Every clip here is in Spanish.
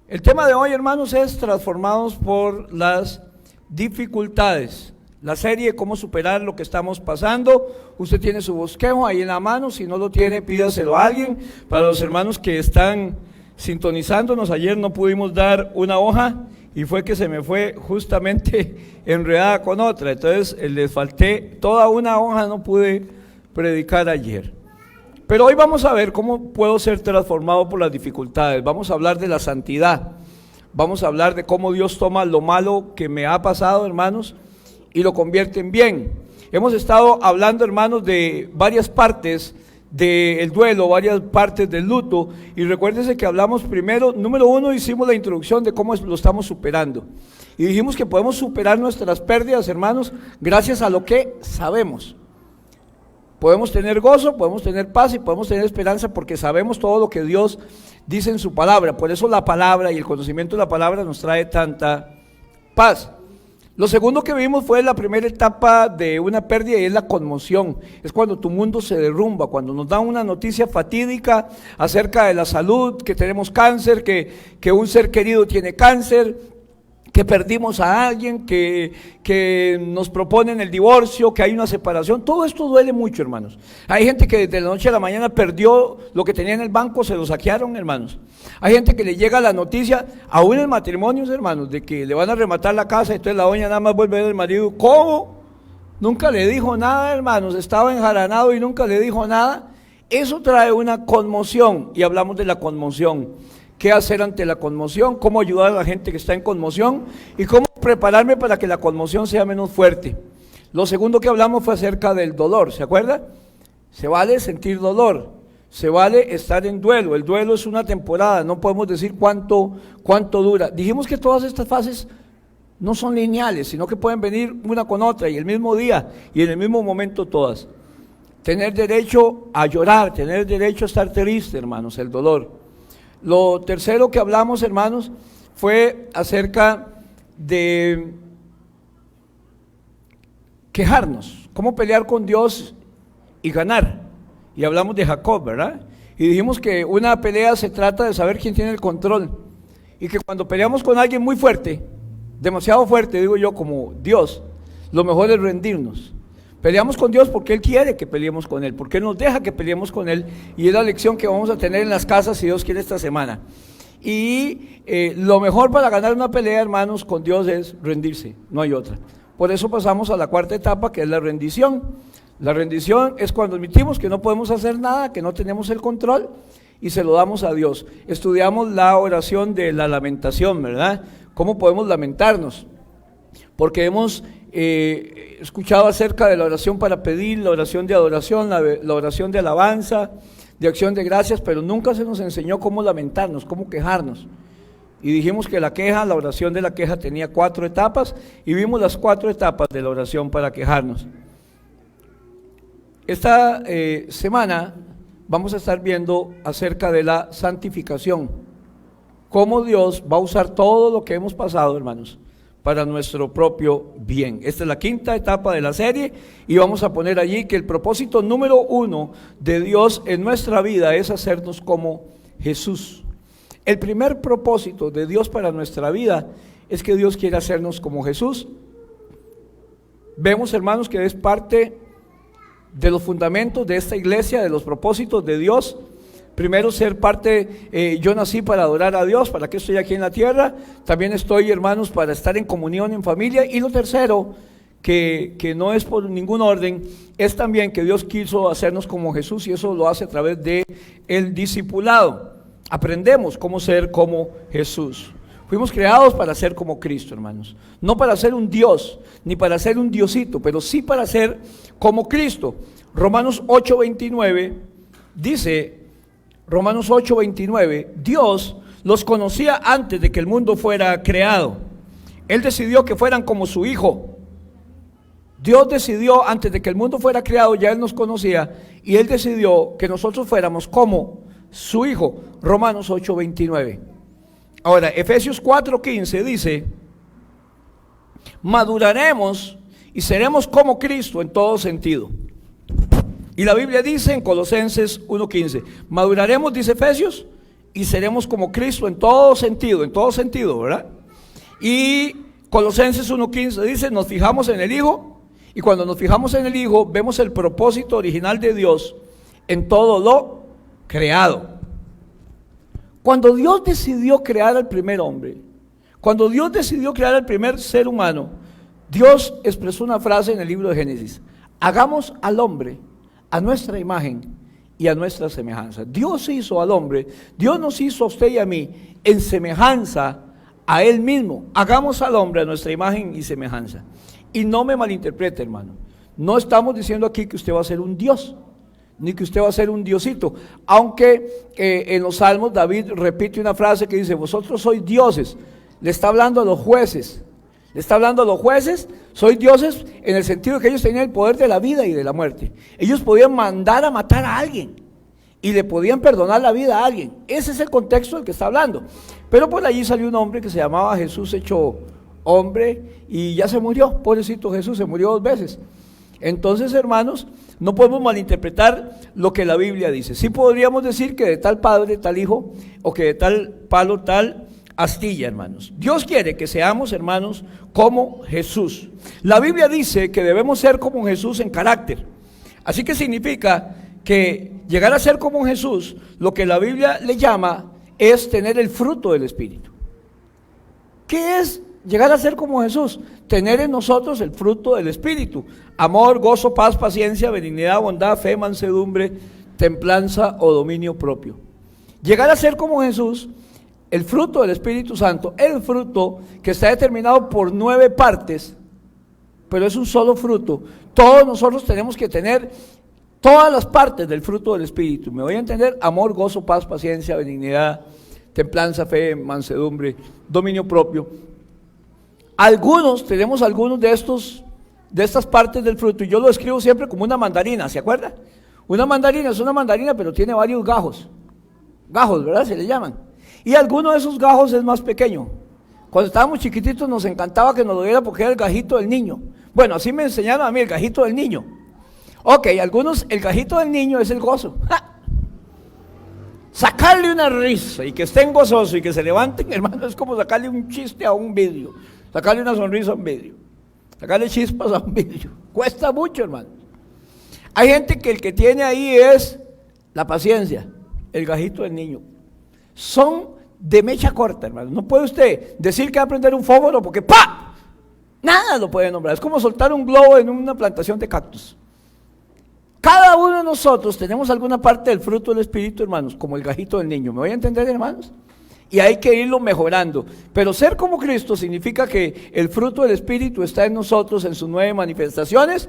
El tema de hoy, hermanos, es transformados por las dificultades. La serie Cómo superar lo que estamos pasando. Usted tiene su bosquejo ahí en la mano. Si no lo tiene, pídaselo a alguien. Para los hermanos que están sintonizándonos, ayer no pudimos dar una hoja y fue que se me fue justamente enredada con otra. Entonces les falté toda una hoja, no pude predicar ayer. Pero hoy vamos a ver cómo puedo ser transformado por las dificultades. Vamos a hablar de la santidad. Vamos a hablar de cómo Dios toma lo malo que me ha pasado, hermanos, y lo convierte en bien. Hemos estado hablando, hermanos, de varias partes del duelo, varias partes del luto. Y recuérdense que hablamos primero, número uno, hicimos la introducción de cómo lo estamos superando. Y dijimos que podemos superar nuestras pérdidas, hermanos, gracias a lo que sabemos. Podemos tener gozo, podemos tener paz y podemos tener esperanza porque sabemos todo lo que Dios dice en su palabra. Por eso la palabra y el conocimiento de la palabra nos trae tanta paz. Lo segundo que vimos fue la primera etapa de una pérdida y es la conmoción. Es cuando tu mundo se derrumba, cuando nos dan una noticia fatídica acerca de la salud, que tenemos cáncer, que un ser querido tiene cáncer, que perdimos a alguien, que nos proponen el divorcio, que hay una separación. Todo esto duele mucho, hermanos. Hay gente que desde la noche a la mañana perdió lo que tenía en el banco, se lo saquearon, hermanos. Hay gente que le llega la noticia, aún en matrimonios, hermanos, de que le van a rematar la casa, y entonces la doña nada más vuelve a ver al marido. ¿Cómo? Nunca le dijo nada, hermanos, estaba enjaranado y nunca le dijo nada. Eso trae una conmoción, y hablamos de la conmoción. ¿Qué hacer ante la conmoción? ¿Cómo ayudar a la gente que está en conmoción? ¿Y cómo prepararme para que la conmoción sea menos fuerte? Lo segundo que hablamos fue acerca del dolor, ¿se acuerda? Se vale sentir dolor, se vale estar en duelo. El duelo es una temporada, no podemos decir cuánto dura. Dijimos que todas estas fases no son lineales, sino que pueden venir una con otra y el mismo día y en el mismo momento todas. Tener derecho a llorar, tener derecho a estar triste, hermanos, el dolor. Lo tercero que hablamos, hermanos, fue acerca de quejarnos, cómo pelear con Dios y ganar. Y hablamos de Jacob, ¿verdad? Y dijimos que una pelea se trata de saber quién tiene el control. Y que cuando peleamos con alguien muy fuerte, demasiado fuerte, digo yo, como Dios, lo mejor es rendirnos. Peleamos con Dios porque Él quiere que peleemos con Él, porque Él nos deja que peleemos con Él, y es la lección que vamos a tener en las casas, si Dios quiere, esta semana. Y lo mejor para ganar una pelea, hermanos, con Dios es rendirse, no hay otra. Por eso pasamos a la cuarta etapa, que es la rendición. La rendición es cuando admitimos que no podemos hacer nada, que no tenemos el control, y se lo damos a Dios. Estudiamos la oración de la lamentación, ¿verdad? ¿Cómo podemos lamentarnos? Porque hemos escuchado acerca de la oración para pedir, la oración de adoración, la oración de alabanza, de acción de gracias, pero nunca se nos enseñó cómo lamentarnos, cómo quejarnos. Y dijimos que la oración de la queja tenía 4 etapas, y vimos las 4 etapas de la oración para quejarnos. Esta semana vamos a estar viendo acerca de la santificación, cómo Dios va a usar todo lo que hemos pasado, hermanos, para nuestro propio bien. Esta es la quinta etapa de la serie, y vamos a poner allí que el propósito número 1 de Dios en nuestra vida es hacernos como Jesús. El primer propósito de Dios para nuestra vida es que Dios quiere hacernos como Jesús. Vemos, hermanos, que es parte de los fundamentos de esta iglesia, de los propósitos de Dios. Primero, ser parte, yo nací para adorar a Dios, ¿para qué estoy aquí en la tierra? También estoy, hermanos, para estar en comunión, en familia. Y lo tercero, que no es por ningún orden, es también que Dios quiso hacernos como Jesús, y eso lo hace a través de el discipulado. Aprendemos cómo ser como Jesús. Fuimos creados para ser como Cristo, hermanos. No para ser un Dios, ni para ser un Diosito, pero sí para ser como Cristo. Romanos 8:29 dice... Romanos 8:29, Dios los conocía antes de que el mundo fuera creado. Él decidió que fueran como su Hijo. Dios decidió antes de que el mundo fuera creado, ya Él nos conocía, y Él decidió que nosotros fuéramos como su Hijo. Romanos 8:29. Ahora, Efesios 4:15 dice, maduraremos y seremos como Cristo en todo sentido. Y la Biblia dice en Colosenses 1:15, maduraremos, dice Efesios, y seremos como Cristo en todo sentido, ¿verdad? Y Colosenses 1:15 dice, nos fijamos en el Hijo, y cuando nos fijamos en el Hijo, vemos el propósito original de Dios en todo lo creado. Cuando Dios decidió crear al primer hombre, cuando Dios decidió crear al primer ser humano, Dios expresó una frase en el libro de Génesis: hagamos al hombre a nuestra imagen y a nuestra semejanza. Dios hizo al hombre, Dios nos hizo a usted y a mí en semejanza a Él mismo. Hagamos al hombre a nuestra imagen y semejanza. Y no me malinterprete, hermano, no estamos diciendo aquí que usted va a ser un Dios, ni que usted va a ser un diosito, aunque en los Salmos David repite una frase que dice, vosotros sois dioses. Le está hablando a los jueces, sois dioses en el sentido de que ellos tenían el poder de la vida y de la muerte. Ellos podían mandar a matar a alguien y le podían perdonar la vida a alguien. Ese es el contexto del que está hablando. Pero por allí salió un hombre que se llamaba Jesús hecho hombre y ya se murió, pobrecito Jesús, se murió 2 veces. Entonces, hermanos, no podemos malinterpretar lo que la Biblia dice. Sí podríamos decir que de tal padre, tal hijo, o que de tal palo, tal astilla, hermanos. Dios quiere que seamos, hermanos, como Jesús. La Biblia dice que debemos ser como Jesús en carácter. Así que significa que llegar a ser como Jesús, lo que la Biblia le llama es tener el fruto del Espíritu. ¿Qué es llegar a ser como Jesús? Tener en nosotros el fruto del Espíritu: amor, gozo, paz, paciencia, benignidad, bondad, fe, mansedumbre, templanza o dominio propio. Llegar a ser como Jesús, el fruto del Espíritu Santo, el fruto que está determinado por 9 partes, pero es un solo fruto. Todos nosotros tenemos que tener todas las partes del fruto del Espíritu. ¿Me voy a entender? Amor, gozo, paz, paciencia, benignidad, templanza, fe, mansedumbre, dominio propio. Tenemos algunos de estas partes del fruto, y yo lo describo siempre como una mandarina, ¿se acuerda? Una mandarina es una mandarina, pero tiene varios gajos, ¿verdad? Se le llaman. Y alguno de esos gajos es más pequeño. Cuando estábamos chiquititos nos encantaba que nos lo diera porque era el gajito del niño. Bueno, así me enseñaron a mí, el gajito del niño. Ok, el gajito del niño es el gozo. ¡Ja! Sacarle una risa y que estén gozosos y que se levanten, hermano, es como sacarle un chiste a un vidrio, sacarle una sonrisa a un vidrio, sacarle chispas a un vidrio. Cuesta mucho, hermano. Hay gente que el que tiene ahí es la paciencia, el gajito del niño. Son de mecha corta, hermano. No puede usted decir que va a prender un fósforo porque ¡pa! Nada lo puede nombrar. Es como soltar un globo en una plantación de cactus. Cada uno de nosotros tenemos alguna parte del fruto del Espíritu, hermanos, como el gajito del niño. ¿Me voy a entender, hermanos? Y hay que irlo mejorando. Pero ser como Cristo significa que el fruto del Espíritu está en nosotros en sus 9 manifestaciones,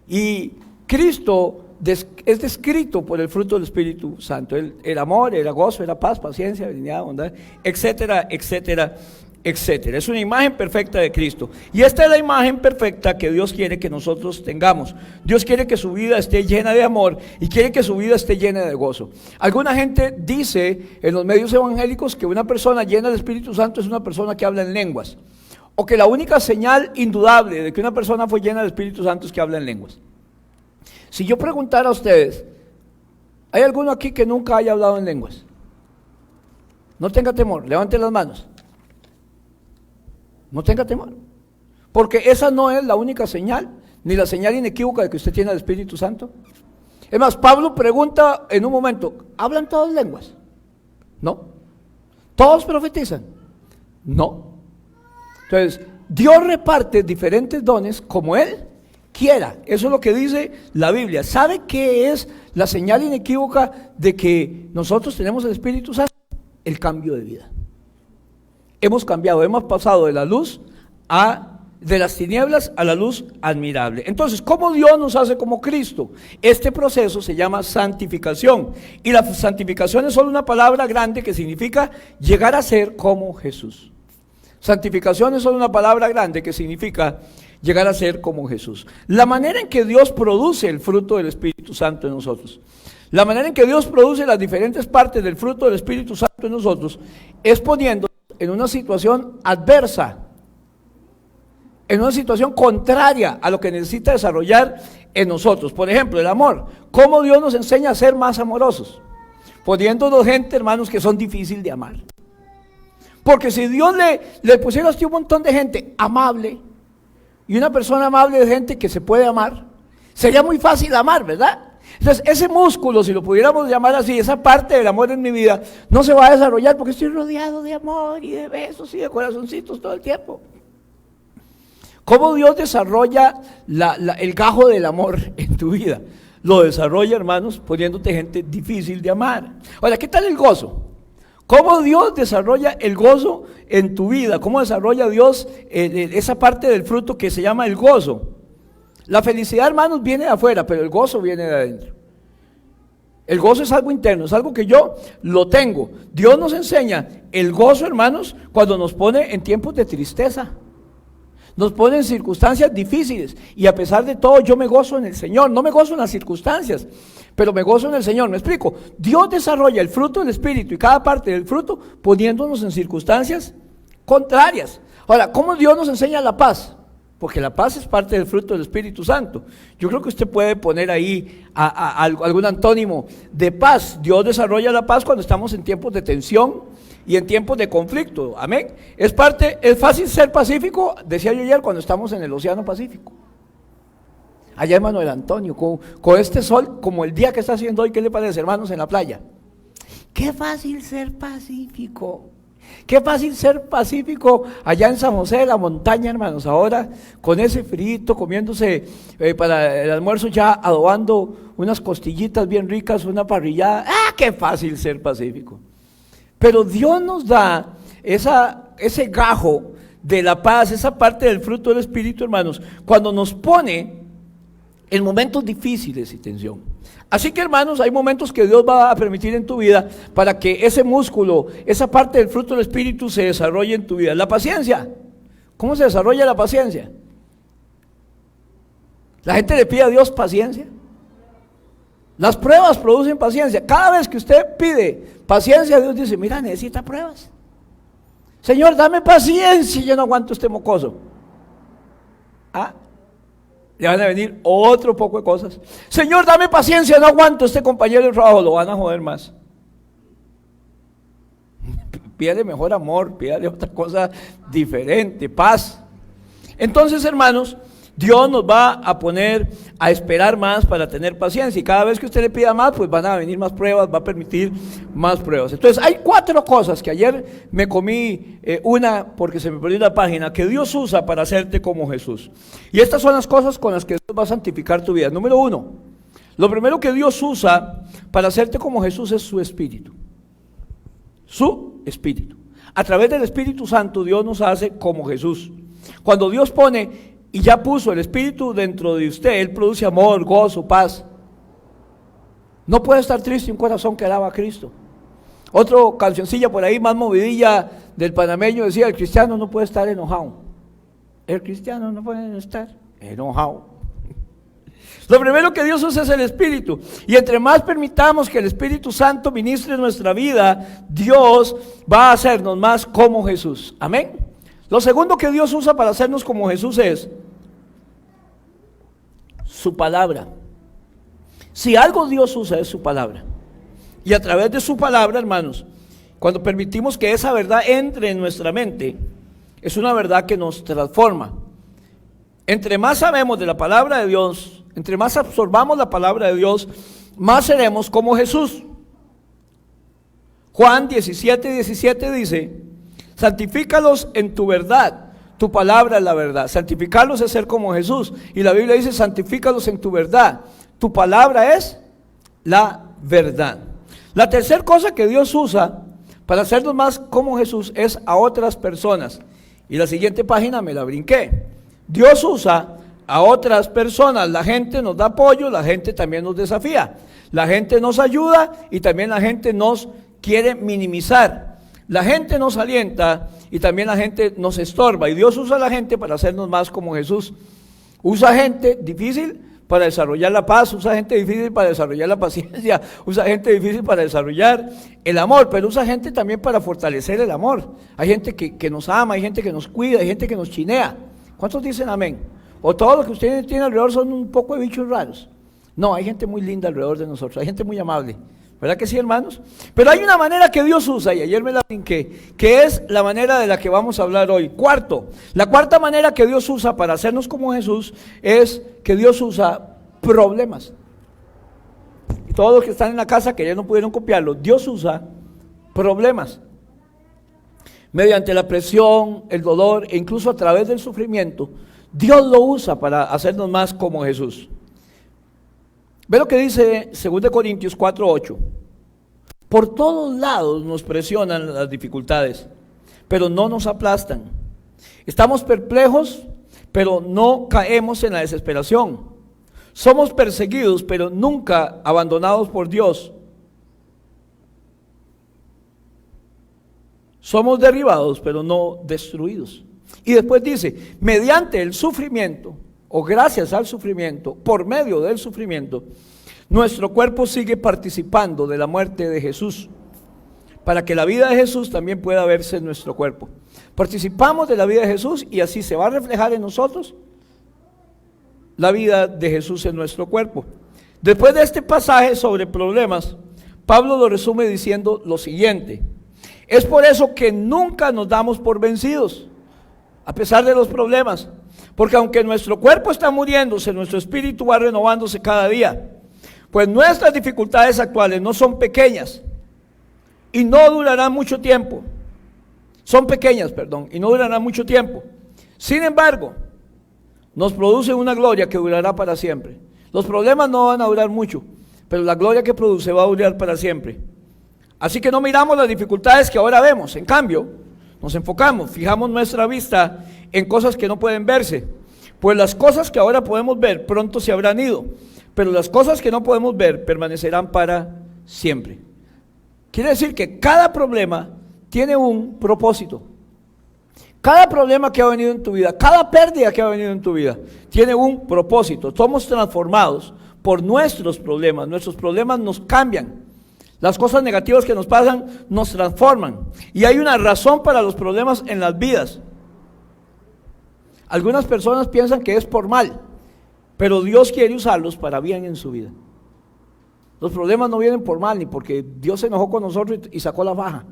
y Cristo es descrito por el fruto del Espíritu Santo: el amor, el gozo, la paz, paciencia, benignidad, bondad, etcétera, etcétera, etcétera. Es una imagen perfecta de Cristo, y esta es la imagen perfecta que Dios quiere que nosotros tengamos. Dios quiere que su vida esté llena de amor y quiere que su vida esté llena de gozo. Alguna gente dice en los medios evangélicos que una persona llena del Espíritu Santo es una persona que habla en lenguas, o que la única señal indudable de que una persona fue llena del Espíritu Santo es que habla en lenguas. Si yo preguntara a ustedes, ¿hay alguno aquí que nunca haya hablado en lenguas? No tenga temor, levante las manos. No tenga temor, porque esa no es la única señal, ni la señal inequívoca de que usted tiene el Espíritu Santo. Es más, Pablo pregunta en un momento: ¿hablan todas lenguas? No. ¿Todos profetizan? No. Entonces, Dios reparte diferentes dones como Él quiera. Eso es lo que dice la Biblia. ¿Sabe qué es la señal inequívoca de que nosotros tenemos el Espíritu Santo? El cambio de vida. Hemos cambiado, hemos pasado de la luz de las tinieblas a la luz admirable. Entonces, ¿cómo Dios nos hace como Cristo? Este proceso se llama santificación, y la santificación es solo una palabra grande que significa llegar a ser como Jesús. Santificación es solo una palabra grande que significa llegar a ser como Jesús. La manera en que Dios produce el fruto del Espíritu Santo en nosotros, la manera en que Dios produce las diferentes partes del fruto del Espíritu Santo en nosotros, es poniéndonos en una situación adversa, en una situación contraria a lo que necesita desarrollar en nosotros. Por ejemplo, el amor. ¿Cómo Dios nos enseña a ser más amorosos? poniéndonos gente, hermanos, que son difíciles de amar. Porque si Dios le pusiera a usted un montón de gente amable, y una persona amable es gente que se puede amar, sería muy fácil amar, ¿verdad? Entonces, ese músculo, si lo pudiéramos llamar así, esa parte del amor en mi vida, no se va a desarrollar porque estoy rodeado de amor y de besos y de corazoncitos todo el tiempo. ¿Cómo Dios desarrolla el gajo del amor en tu vida? Lo desarrolla, hermanos, poniéndote gente difícil de amar. Ahora, ¿qué tal el gozo? ¿Cómo Dios desarrolla el gozo en tu vida? ¿Cómo desarrolla Dios esa parte del fruto que se llama el gozo? La felicidad, hermanos, viene de afuera, pero el gozo viene de adentro. El gozo es algo interno, es algo que yo lo tengo. Dios nos enseña el gozo, hermanos, cuando nos pone en tiempos de tristeza. Nos pone en circunstancias difíciles. Y a pesar de todo, yo me gozo en el Señor. No me gozo en las circunstancias, pero me gozo en el Señor. ¿Me explico? Dios desarrolla el fruto del Espíritu y cada parte del fruto poniéndonos en circunstancias contrarias. Ahora, ¿cómo Dios nos enseña la paz? Porque la paz es parte del fruto del Espíritu Santo. Yo creo que usted puede poner ahí algún antónimo de paz. Dios desarrolla la paz cuando estamos en tiempos de tensión y en tiempos de conflicto. Amén. Es fácil ser pacífico, decía yo ayer, cuando estamos en el Océano Pacífico. Allá, hermano el Antonio, con este sol, como el día que está haciendo hoy, ¿qué le parece, hermanos, en la playa? Qué fácil ser pacífico. Qué fácil ser pacífico allá en San José de la Montaña, hermanos, ahora con ese frito, comiéndose para el almuerzo ya adobando unas costillitas bien ricas, una parrillada. ¡Ah, qué fácil ser pacífico! Pero Dios nos da ese gajo de la paz, esa parte del fruto del Espíritu, hermanos, cuando nos pone en momentos difíciles y tensión. Así que, hermanos, hay momentos que Dios va a permitir en tu vida para que ese músculo, esa parte del fruto del Espíritu se desarrolle en tu vida. La paciencia. ¿Cómo se desarrolla la paciencia? La gente le pide a Dios paciencia. Las pruebas producen paciencia. Cada vez que usted pide paciencia, Dios dice, mira, necesita pruebas. Señor, dame paciencia, yo no aguanto este mocoso. Le van a venir otro poco de cosas. Señor, dame paciencia, no aguanto este compañero de trabajo, lo van a joder más. Pídale mejor amor, pídale otra cosa diferente, paz. Entonces, hermanos, Dios nos va a poner a esperar más para tener paciencia, y cada vez que usted le pida más, pues van a venir más pruebas, va a permitir más pruebas. Entonces hay 4 cosas que ayer me comí una porque se me perdió la página, que Dios usa para hacerte como Jesús. Y estas son las cosas con las que Dios va a santificar tu vida. Número 1, lo primero que Dios usa para hacerte como Jesús es su Espíritu. Su Espíritu. A través del Espíritu Santo Dios nos hace como Jesús. Cuando Dios pone y ya puso el Espíritu dentro de usted, Él produce amor, gozo, paz. No puede estar triste un corazón que alaba a Cristo. Otra cancioncilla por ahí más movidilla del panameño decía, el cristiano no puede estar enojado. El cristiano no puede estar enojado. Lo primero que Dios usa es el Espíritu, y entre más permitamos que el Espíritu Santo ministre en nuestra vida, Dios va a hacernos más como Jesús. Amén. Lo segundo que Dios usa para hacernos como Jesús es su palabra. Si algo Dios usa es su palabra, y a través de su palabra, hermanos, cuando permitimos que esa verdad entre en nuestra mente, es una verdad que nos transforma. Entre más sabemos de la palabra de Dios, entre más absorbamos la palabra de Dios, más seremos como Jesús. Juan 17:17 dice, santifícalos en tu verdad, tu palabra es la verdad. Santificarlos es ser como Jesús, y la Biblia dice, santifícalos en tu verdad, tu palabra es la verdad. La tercera cosa que Dios usa para hacernos más como Jesús es a otras personas, y la siguiente página me la brinqué. Dios usa a otras personas. La gente nos da apoyo, la gente también nos desafía, la gente nos ayuda y también la gente nos quiere minimizar, la gente nos alienta y también la gente nos estorba, y Dios usa a la gente para hacernos más como Jesús. Usa gente difícil para desarrollar la paz, usa gente difícil para desarrollar la paciencia, usa gente difícil para desarrollar el amor, pero usa gente también para fortalecer el amor. Hay gente que nos ama, hay gente que nos cuida, hay gente que nos chinea. ¿Cuántos dicen amén? O todo lo que ustedes tienen alrededor son un poco de bichos raros. No, hay gente muy linda alrededor de nosotros, hay gente muy amable. ¿Verdad que sí, hermanos? Pero hay una manera que Dios usa, y ayer me la brinqué, que es la manera de la que vamos a hablar hoy. Cuarto, la cuarta manera que Dios usa para hacernos como Jesús es que Dios usa problemas. Todos los que están en la casa que ya no pudieron copiarlo, Dios usa problemas. Mediante la presión, el dolor e incluso a través del sufrimiento, Dios lo usa para hacernos más como Jesús. Ve lo que dice 2 Corintios 4:8. Por todos lados nos presionan las dificultades, pero no nos aplastan. Estamos perplejos, pero no caemos en la desesperación. Somos perseguidos, pero nunca abandonados por Dios. Somos derribados, pero no destruidos. Y después dice, mediante el sufrimiento, o gracias al sufrimiento, por medio del sufrimiento, nuestro cuerpo sigue participando de la muerte de Jesús, para que la vida de Jesús también pueda verse en nuestro cuerpo. Participamos de la vida de Jesús y así se va a reflejar en nosotros la vida de Jesús en nuestro cuerpo. Después de este pasaje sobre problemas, Pablo lo resume diciendo lo siguiente: es por eso que nunca nos damos por vencidos, a pesar de los problemas, porque aunque nuestro cuerpo está muriéndose, nuestro espíritu va renovándose cada día. Pues nuestras dificultades actuales no son pequeñas y no durarán mucho tiempo. Son pequeñas, y no durarán mucho tiempo. Sin embargo, nos producen una gloria que durará para siempre. Los problemas no van a durar mucho, pero la gloria que produce va a durar para siempre. Así que no miramos las dificultades que ahora vemos, en cambio, nos enfocamos, fijamos nuestra vista en cosas que no pueden verse, pues las cosas que ahora podemos ver pronto se habrán ido, pero las cosas que no podemos ver permanecerán para siempre. Quiere decir que cada problema tiene un propósito. Cada problema que ha venido en tu vida, cada pérdida que ha venido en tu vida, tiene un propósito. Somos transformados por nuestros problemas nos cambian. Las cosas negativas que nos pasan nos transforman. Y hay una razón para los problemas en las vidas. Algunas personas piensan que es por mal, pero Dios quiere usarlos para bien en su vida. Los problemas no vienen por mal, ni porque Dios se enojó con nosotros y sacó la faja.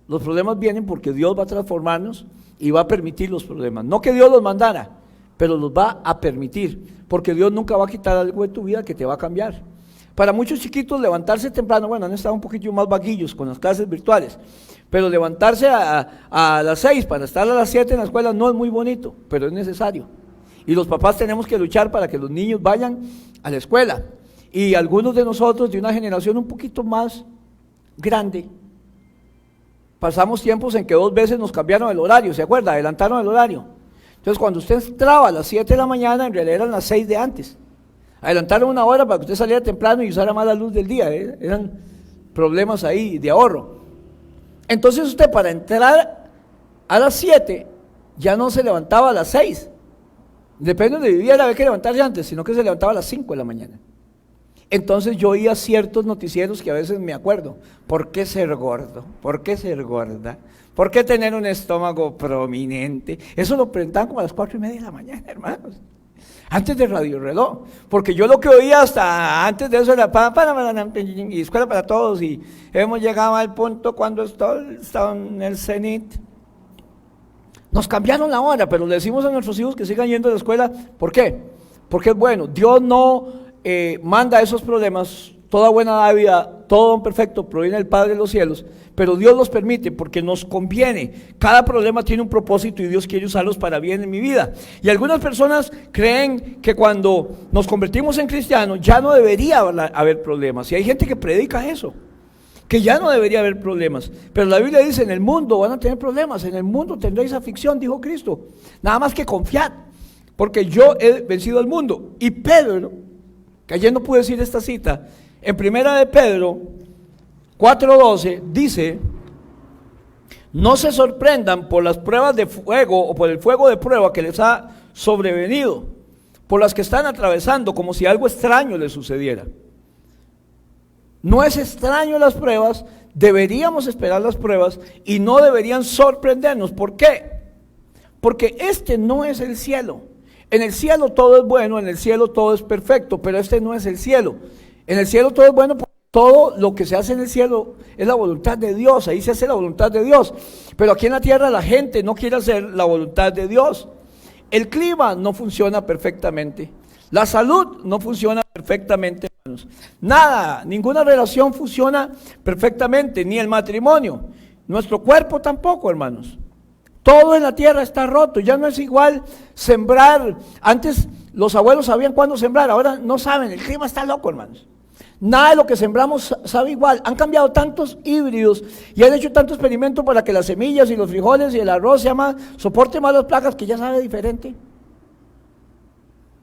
Los problemas vienen porque Dios va a transformarnos y va a permitir los problemas. No que Dios los mandara, pero los va a permitir, porque Dios nunca va a quitar algo de tu vida que te va a cambiar. Para muchos chiquitos levantarse temprano, bueno, han estado un poquito más vaguillos con las clases virtuales, pero levantarse a las 6 para estar a las 7 en la escuela no es muy bonito, pero es necesario. Y los papás tenemos que luchar para que los niños vayan a la escuela. Y algunos de nosotros, de una generación un poquito más grande, pasamos tiempos en que 2 veces nos cambiaron el horario, ¿se acuerda? Adelantaron el horario. Entonces cuando usted entraba a las 7 de la mañana, en realidad eran las 6 de antes. Adelantaron 1 hora para que usted saliera temprano y usara más la luz del día, eran problemas ahí de ahorro. Entonces usted para entrar a las 7 ya no se levantaba a las 6. Depende de donde viviera, había que levantarse antes, sino que se levantaba a las 5 de la mañana. Entonces yo oía ciertos noticieros que a veces me acuerdo: ¿por qué ser gordo? ¿Por qué ser gorda? ¿Por qué tener un estómago prominente? Eso lo presentaban como a las 4:30 de la mañana, hermanos, antes de Radio Reloj, porque yo lo que oía hasta antes de eso era y escuela para todos, y hemos llegado al punto cuando estaba en el cenit. Nos cambiaron la hora, pero le decimos a nuestros hijos que sigan yendo a la escuela. ¿Por qué? Porque es bueno. Dios no manda esos problemas. Toda buena dádiva, todo don perfecto proviene del Padre de los cielos, pero Dios los permite porque nos conviene. Cada problema tiene un propósito y Dios quiere usarlos para bien en mi vida. Y algunas personas creen que cuando nos convertimos en cristianos ya no debería haber problemas. Y hay gente que predica eso, que ya no debería haber problemas. Pero la Biblia dice: en el mundo van a tener problemas, en el mundo tendréis aflicción, dijo Cristo. Nada más que confiad, porque yo he vencido al mundo. Y Pedro, que ayer no pude decir esta cita, en primera de Pedro 4:12 dice: no se sorprendan por las pruebas de fuego o por el fuego de prueba que les ha sobrevenido, por las que están atravesando, como si algo extraño les sucediera. No es extraño las pruebas, deberíamos esperar las pruebas y no deberían sorprendernos. ¿Por qué? Porque este no es el cielo. En el cielo todo es bueno, en el cielo todo es perfecto, pero este no es el cielo. En el cielo todo es bueno porque todo lo que se hace en el cielo es la voluntad de Dios, ahí se hace la voluntad de Dios. Pero aquí en la tierra la gente no quiere hacer la voluntad de Dios. El clima no funciona perfectamente. La salud no funciona perfectamente, hermanos. Nada, ninguna relación funciona perfectamente, ni el matrimonio. Nuestro cuerpo tampoco, hermanos. Todo en la tierra está roto, ya no es igual sembrar. Antes los abuelos sabían cuándo sembrar, ahora no saben, el clima está loco, hermanos. Nada de lo que sembramos sabe igual. Han cambiado tantos híbridos y han hecho tanto experimento para que las semillas y los frijoles y el arroz soporte más las plagas, que ya sabe diferente.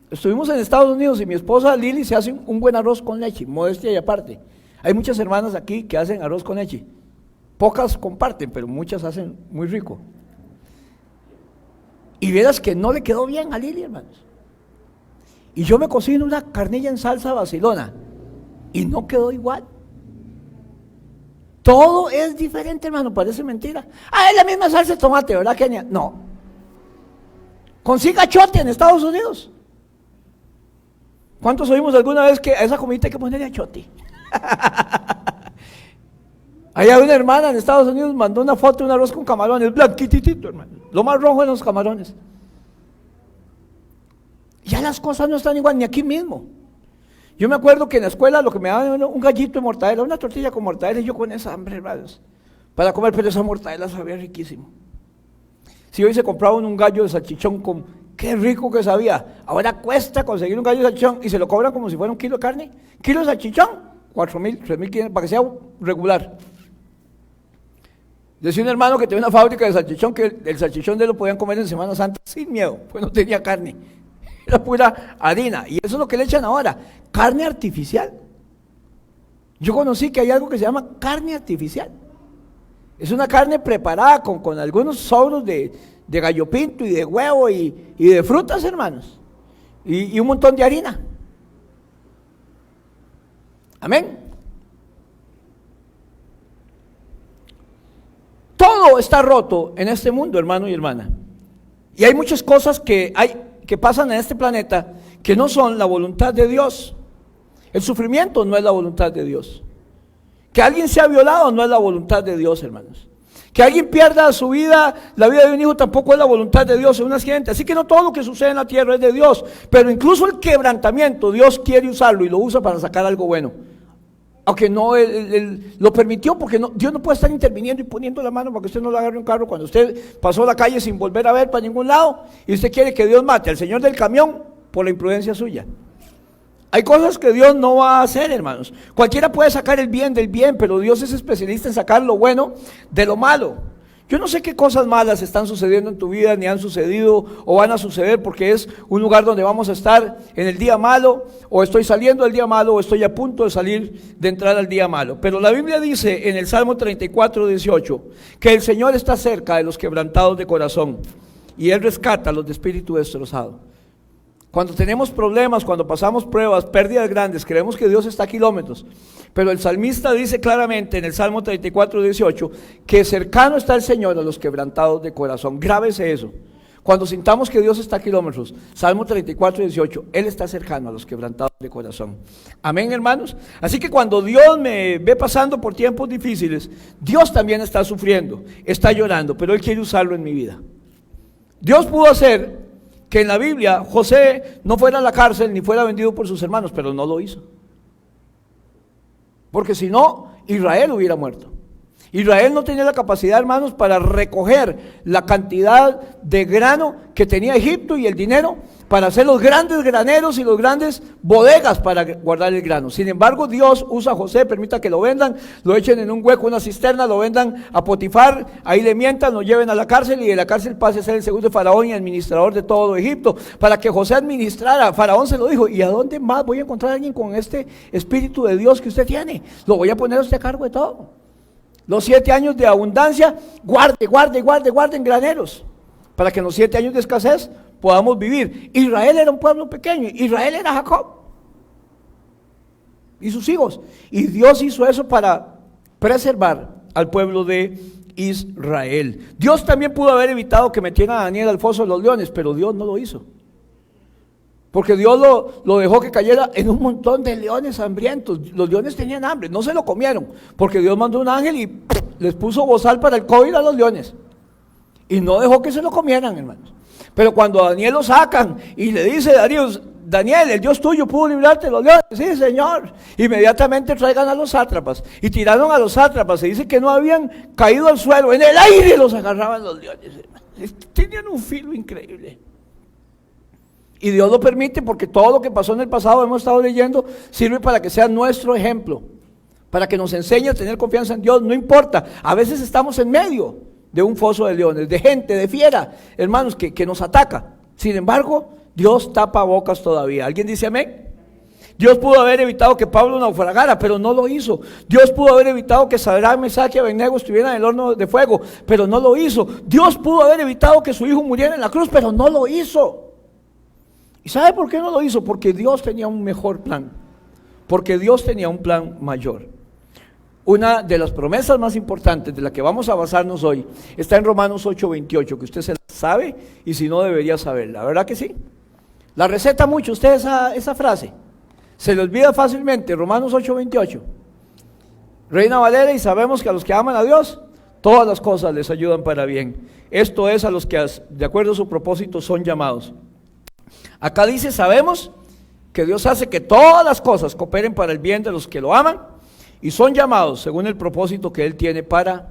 Estuvimos en Estados Unidos y mi esposa Lili se hace un buen arroz con leche, modestia y aparte. Hay muchas hermanas aquí que hacen arroz con leche. Pocas comparten, pero muchas hacen muy rico. Y vieras que no le quedó bien a Lili, hermanos. Y yo me cocino una carnilla en salsa vacilona y no quedó igual. Todo es diferente, hermano, parece mentira. Ah, es la misma salsa de tomate, ¿verdad, Kenia? No. Consiga achote en Estados Unidos. ¿Cuántos oímos alguna vez que a esa comida hay que ponerle achote? Allá una hermana en Estados Unidos mandó una foto de un arroz con camarones, blanquititito, hermano. Lo más rojo en los camarones. Ya las cosas no están igual, ni aquí mismo. Yo me acuerdo que en la escuela lo que me daban era un gallito de mortadela, una tortilla con mortadela, y yo con esa hambre, hermanos, para comer, pero esa mortadela sabía riquísimo. Si hoy se compraba un gallo de salchichón, qué rico que sabía. Ahora cuesta conseguir un gallo de salchichón y se lo cobran como si fuera un kilo de carne. Kilo de salchichón, 4,000, 3,500, para que sea regular. Decía un hermano que tenía una fábrica de salchichón, que el salchichón de él lo podían comer en Semana Santa sin miedo, pues no tenía carne. Era pura harina, y eso es lo que le echan ahora, carne artificial. Yo conocí que hay algo que se llama carne artificial. Es una carne preparada con algunos sobros de gallo pinto y de huevo y de frutas, hermanos, y un montón de harina. Amén. Todo está roto en este mundo, hermano y hermana. Y hay muchas cosas que pasan en este planeta que no son la voluntad de Dios. El sufrimiento no es la voluntad de Dios. Que alguien sea violado no es la voluntad de Dios, hermanos. Que alguien pierda su vida, la vida de un hijo, tampoco es la voluntad de Dios en un accidente. Así que no todo lo que sucede en la tierra es de Dios, pero incluso el quebrantamiento, Dios quiere usarlo y lo usa para sacar algo bueno. Aunque no él lo permitió, porque Dios no puede estar interviniendo y poniendo la mano para que usted no le agarre un carro cuando usted pasó la calle sin volver a ver para ningún lado y usted quiere que Dios mate al señor del camión por la imprudencia suya. Hay cosas que Dios no va a hacer, hermanos. Cualquiera puede sacar el bien del bien, pero Dios es especialista en sacar lo bueno de lo malo. Yo no sé qué cosas malas están sucediendo en tu vida, ni han sucedido o van a suceder, porque es un lugar donde vamos a estar en el día malo, o estoy saliendo del día malo, o estoy a punto de entrar al día malo. Pero la Biblia dice en el Salmo 34:18 que el Señor está cerca de los quebrantados de corazón y Él rescata a los de espíritu destrozado. Cuando tenemos problemas, cuando pasamos pruebas, pérdidas grandes, creemos que Dios está a kilómetros. Pero el salmista dice claramente en el Salmo 34:18 que cercano está el Señor a los quebrantados de corazón. Grábese eso. Cuando sintamos que Dios está a kilómetros, Salmo 34:18, Él está cercano a los quebrantados de corazón. Amén, hermanos. Así que cuando Dios me ve pasando por tiempos difíciles, Dios también está sufriendo, está llorando, pero Él quiere usarlo en mi vida. Dios pudo hacer que en la Biblia José no fuera a la cárcel ni fuera vendido por sus hermanos, pero no lo hizo. Porque si no, Israel hubiera muerto. Israel no tenía la capacidad, hermanos, para recoger la cantidad de grano que tenía Egipto y el dinero para hacer los grandes graneros y los grandes bodegas para guardar el grano. Sin embargo, Dios usa a José, permita que lo vendan, lo echen en un hueco, una cisterna, lo vendan a Potifar, ahí le mientan, lo lleven a la cárcel y de la cárcel pase a ser el segundo de Faraón y administrador de todo Egipto, para que José administrara. Faraón se lo dijo: ¿y a dónde más voy a encontrar a alguien con este espíritu de Dios que usted tiene? Lo voy a poner a usted a cargo de todo. Los 7 años de abundancia, guarde en graneros, para que en los 7 años de escasez podamos vivir. Israel era un pueblo pequeño, Israel era Jacob y sus hijos, y Dios hizo eso para preservar al pueblo de Israel. Dios también pudo haber evitado que metieran a Daniel al foso de los leones, pero Dios no lo hizo. Porque Dios lo dejó que cayera en un montón de leones hambrientos. Los leones tenían hambre, no se lo comieron, porque Dios mandó un ángel y les puso bozal para el COVID a los leones. Y no dejó que se lo comieran, hermanos. Pero cuando a Daniel lo sacan y le dice Daniel, el Dios tuyo pudo librarte de los leones. Sí, Señor. Inmediatamente traigan a los sátrapas. Y tiraron a los sátrapas. Se dice que no habían caído al suelo. En el aire los agarraban los leones, hermanos. Tenían un filo increíble. Y Dios lo permite porque todo lo que pasó en el pasado, hemos estado leyendo, sirve para que sea nuestro ejemplo, para que nos enseñe a tener confianza en Dios. No importa, a veces estamos en medio de un foso de leones, de gente, de fiera, hermanos, que nos ataca. Sin embargo, Dios tapa bocas todavía. ¿Alguien dice amén? Dios pudo haber evitado que Pablo naufragara, pero no lo hizo. Dios pudo haber evitado que Sadrach, Mesach y Abednego estuvieran en el horno de fuego, pero no lo hizo. Dios pudo haber evitado que su hijo muriera en la cruz, pero no lo hizo. ¿Y sabe por qué no lo hizo? Porque Dios tenía un mejor plan, porque Dios tenía un plan mayor. Una de las promesas más importantes de la que vamos a basarnos hoy está en Romanos 8:28, que usted se la sabe y si no debería saberla, ¿verdad que sí? La receta mucho usted esa frase, se le olvida fácilmente. Romanos 8:28, Reina Valera, y sabemos que a los que aman a Dios, todas las cosas les ayudan para bien. Esto es a los que de acuerdo a su propósito son llamados. Acá dice, sabemos que Dios hace que todas las cosas cooperen para el bien de los que lo aman y son llamados según el propósito que Él tiene para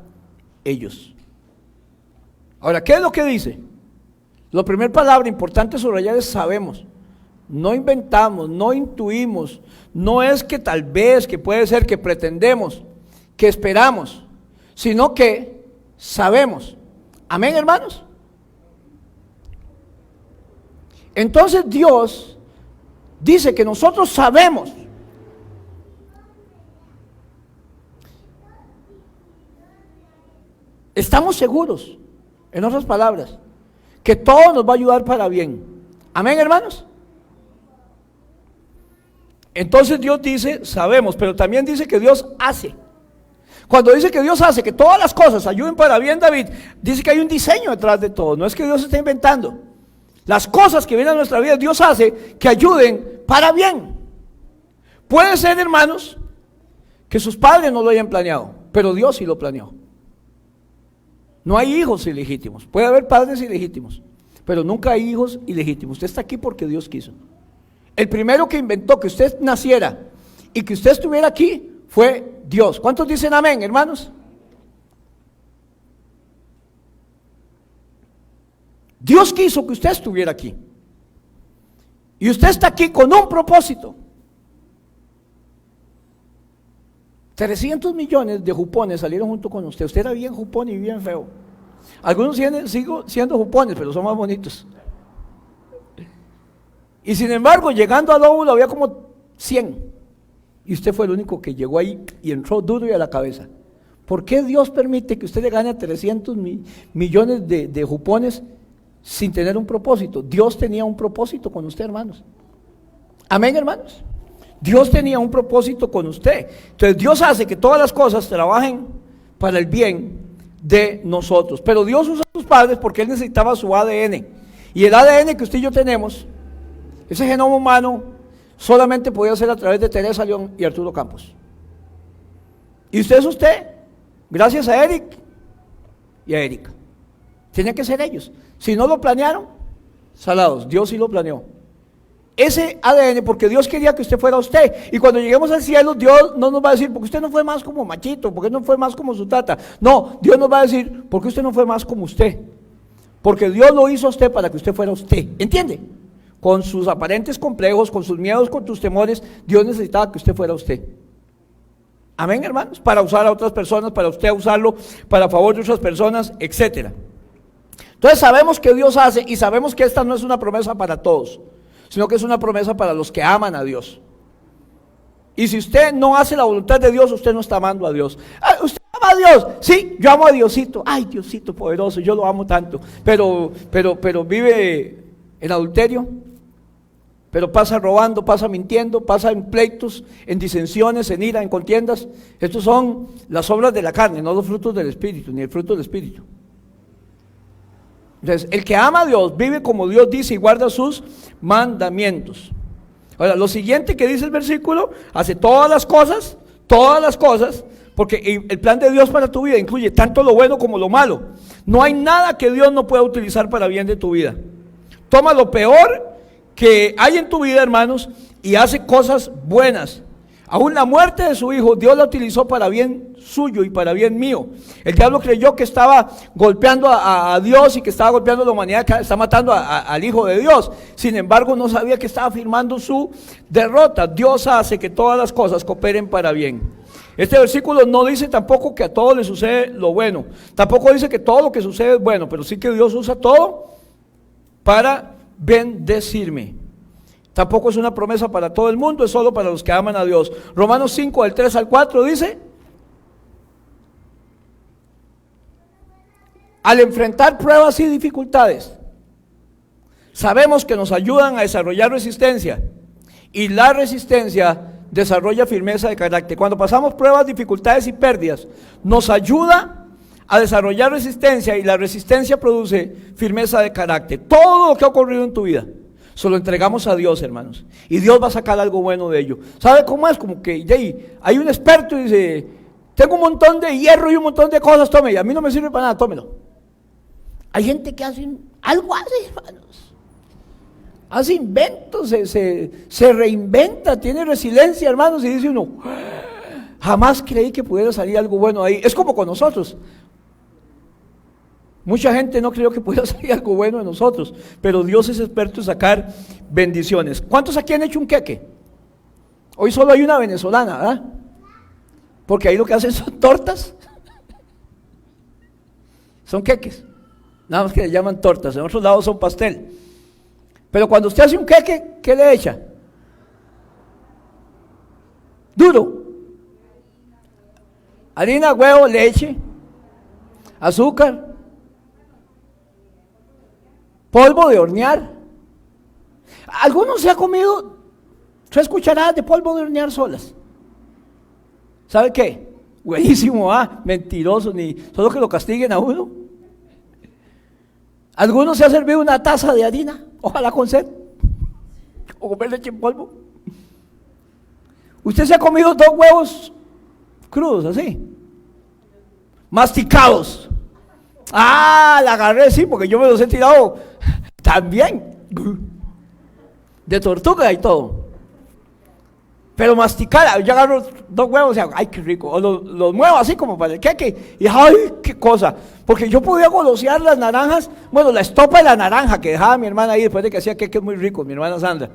ellos. Ahora, ¿qué es lo que dice? La primera palabra importante subrayar es sabemos. No inventamos, no intuimos, no es que tal vez, que puede ser que pretendemos, que esperamos, sino que sabemos. ¿Amén, hermanos? Entonces Dios dice que nosotros sabemos. Estamos seguros, en otras palabras, que todo nos va a ayudar para bien. ¿Amén, hermanos? Entonces Dios dice, sabemos, pero también dice que Dios hace. Cuando dice que Dios hace que todas las cosas ayuden para bien, David, dice que hay un diseño detrás de todo, no es que Dios esté inventando. Las cosas que vienen a nuestra vida, Dios hace que ayuden para bien. Puede ser, hermanos, que sus padres no lo hayan planeado, pero Dios sí lo planeó. No hay hijos ilegítimos, puede haber padres ilegítimos, pero nunca hay hijos ilegítimos. Usted está aquí porque Dios quiso. El primero que inventó que usted naciera y que usted estuviera aquí fue Dios. ¿Cuántos dicen amén, hermanos? Dios quiso que usted estuviera aquí. Y usted está aquí con un propósito. 300 millones de jupones salieron junto con usted. Usted era bien jupón y bien feo. Algunos siguen siendo jupones, pero son más bonitos. Y sin embargo, llegando al óvulo había como 100. Y usted fue el único que llegó ahí y entró duro y a la cabeza. ¿Por qué Dios permite que usted le gane a 300 millones de jupones sin tener un propósito? Dios tenía un propósito con usted, hermanos. Amén, hermanos. Dios tenía un propósito con usted. Entonces Dios hace que todas las cosas trabajen para el bien de nosotros. Pero Dios usa a sus padres porque Él necesitaba su ADN. Y el ADN que usted y yo tenemos, ese genoma humano, solamente podía ser a través de Teresa León y Arturo Campos. Y usted es usted, gracias a Eric y a Erika. Tenían que ser ellos. Si no lo planearon, salados. Dios sí lo planeó. Ese ADN, porque Dios quería que usted fuera usted. Y cuando lleguemos al cielo, Dios no nos va a decir, porque usted no fue más como Machito, porque no fue más como su tata. No, Dios nos va a decir, porque usted no fue más como usted. Porque Dios lo hizo a usted para que usted fuera usted. ¿Entiende? Con sus aparentes complejos, con sus miedos, con sus temores, Dios necesitaba que usted fuera usted. Amén, hermanos. Para usar a otras personas, para usted usarlo para favor de otras personas, etcétera. Entonces sabemos que Dios hace y sabemos que esta no es una promesa para todos, sino que es una promesa para los que aman a Dios. Y si usted no hace la voluntad de Dios, usted no está amando a Dios. ¿Usted ama a Dios? Sí, yo amo a Diosito. Ay, Diosito poderoso, yo lo amo tanto. Pero vive en adulterio, pero pasa robando, pasa mintiendo, pasa en pleitos, en disensiones, en ira, en contiendas. Estos son las obras de la carne, no los frutos del Espíritu, ni el fruto del Espíritu. Entonces, el que ama a Dios vive como Dios dice y guarda sus mandamientos. Ahora, lo siguiente que dice el versículo, hace todas las cosas, porque el plan de Dios para tu vida incluye tanto lo bueno como lo malo. No hay nada que Dios no pueda utilizar para bien de tu vida. Toma lo peor que hay en tu vida, hermanos, y hace cosas buenas. Aún la muerte de su hijo, Dios la utilizó para bien suyo y para bien mío. El diablo creyó que estaba golpeando a Dios y que estaba golpeando a la humanidad, que está matando al Hijo de Dios. Sin embargo, no sabía que estaba firmando su derrota. Dios hace que todas las cosas cooperen para bien. Este versículo no dice tampoco que a todos les sucede lo bueno. Tampoco dice que todo lo que sucede es bueno, pero sí que Dios usa todo para bendecirme. Tampoco es una promesa para todo el mundo, es solo para los que aman a Dios. Romanos 5, del 3 al 4 dice: al enfrentar pruebas y dificultades, sabemos que nos ayudan a desarrollar resistencia, y la resistencia desarrolla firmeza de carácter. Cuando pasamos pruebas, dificultades y pérdidas, nos ayuda a desarrollar resistencia, y la resistencia produce firmeza de carácter. Todo lo que ha ocurrido en tu vida se lo entregamos a Dios, hermanos, y Dios va a sacar algo bueno de ello. ¿Sabe cómo es? Como que hay un experto y dice: tengo un montón de hierro y un montón de cosas, tome, y a mí no me sirve para nada, tómelo. Hay gente que hace algo así, hermanos, hace inventos, se reinventa, tiene resiliencia, hermanos, y dice uno: jamás creí que pudiera salir algo bueno ahí. Es como con nosotros. Mucha gente no creyó que pudiera salir algo bueno de nosotros, pero Dios es experto en sacar bendiciones. ¿Cuántos aquí han hecho un queque? Hoy solo hay una venezolana, ¿verdad? Porque ahí lo que hacen son tortas. Son queques, nada más que le llaman tortas, en otros lados son pastel. Pero cuando usted hace un queque, ¿qué le echa? Duro. Harina, huevo, leche, azúcar, polvo de hornear. Algunos se ha comido 3 cucharadas de polvo de hornear solas. ¿Sabe qué? Buenísimo, mentiroso, ni solo que lo castiguen a uno. Algunos se ha servido una taza de harina, ojalá con sed, o comer leche en polvo. Usted se ha comido 2 huevos crudos, así, masticados. La agarré, sí, porque yo me los he tirado también, de tortuga y todo. Pero masticar, yo agarro 2 huevos y hago: ay, qué rico. O los muevo así como para el queque, y ay, qué cosa. Porque yo podía golosear las naranjas, bueno, la estopa de la naranja que dejaba mi hermana ahí después de que hacía queques muy ricos, mi hermana Sandra.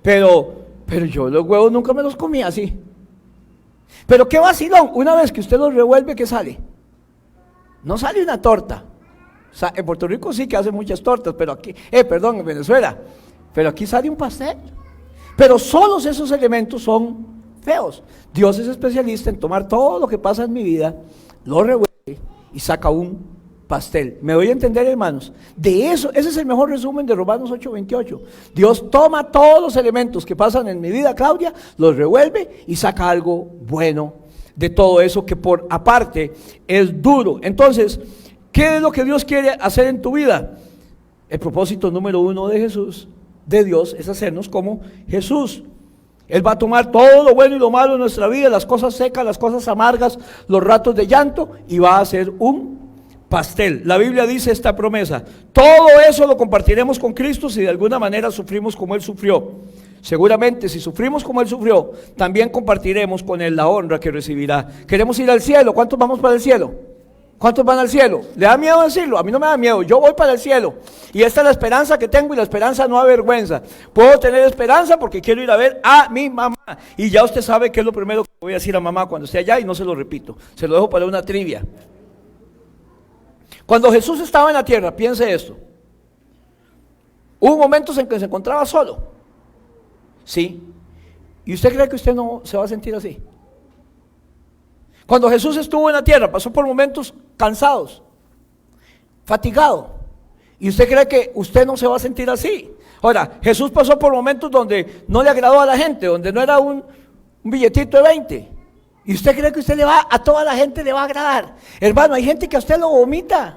Pero yo los huevos nunca me los comía así. Pero qué vacilón, una vez que usted los revuelve, ¿qué sale? No sale una torta. O sea, en Puerto Rico sí que hacen muchas tortas, pero aquí, en Venezuela, pero aquí sale un pastel. Pero solos esos elementos son feos. Dios es especialista en tomar todo lo que pasa en mi vida, lo revuelve y saca un pastel. ¿Me doy a entender, hermanos? De eso, ese es el mejor resumen de Romanos 8:28. Dios toma todos los elementos que pasan en mi vida, Claudia, los revuelve y saca algo bueno de todo eso que por aparte es duro. Entonces, ¿qué es lo que Dios quiere hacer en tu vida? El propósito número 1 de Jesús, de Dios, es hacernos como Jesús. Él va a tomar todo lo bueno y lo malo de nuestra vida, las cosas secas, las cosas amargas, los ratos de llanto, y va a hacer un pastel. La Biblia dice esta promesa: todo eso lo compartiremos con Cristo si de alguna manera sufrimos como Él sufrió. Seguramente si sufrimos como Él sufrió, también compartiremos con Él la honra que recibirá. Queremos ir al cielo. ¿Cuántos vamos para el cielo? ¿Cuántos van al cielo? ¿Le da miedo decirlo? A mí no me da miedo, yo voy para el cielo. Y esta es la esperanza que tengo, y la esperanza no avergüenza. Puedo tener esperanza porque quiero ir a ver a mi mamá. Y ya usted sabe que es lo primero que voy a decir a mamá cuando esté allá, y no se lo repito, se lo dejo para una trivia. Cuando Jesús estaba en la tierra, piense esto, hubo momentos en que se encontraba solo. ¿Sí? ¿Y usted cree que usted no se va a sentir así? Cuando Jesús estuvo en la tierra, pasó por momentos cansados, fatigado. ¿Y usted cree que usted no se va a sentir así? Ahora, Jesús pasó por momentos donde no le agradó a la gente, donde no era un billetito de 20. ¿Y usted cree que usted a toda la gente le va a agradar? Hermano, hay gente que a usted lo vomita.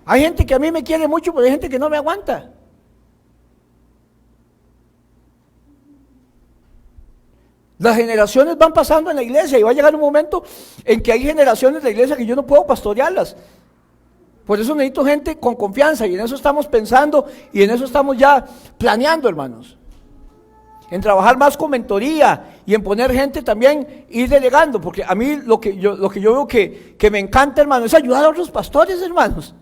Hay gente que a mí me quiere mucho, pero hay gente que no me aguanta. Las generaciones van pasando en la iglesia y va a llegar un momento en que hay generaciones de la iglesia que yo no puedo pastorearlas. Por eso necesito gente con confianza y en eso estamos pensando y en eso estamos ya planeando, hermanos. En trabajar más con mentoría y en poner gente también, ir delegando, porque a mí lo que yo veo que me encanta, hermano, es ayudar a otros pastores, hermanos.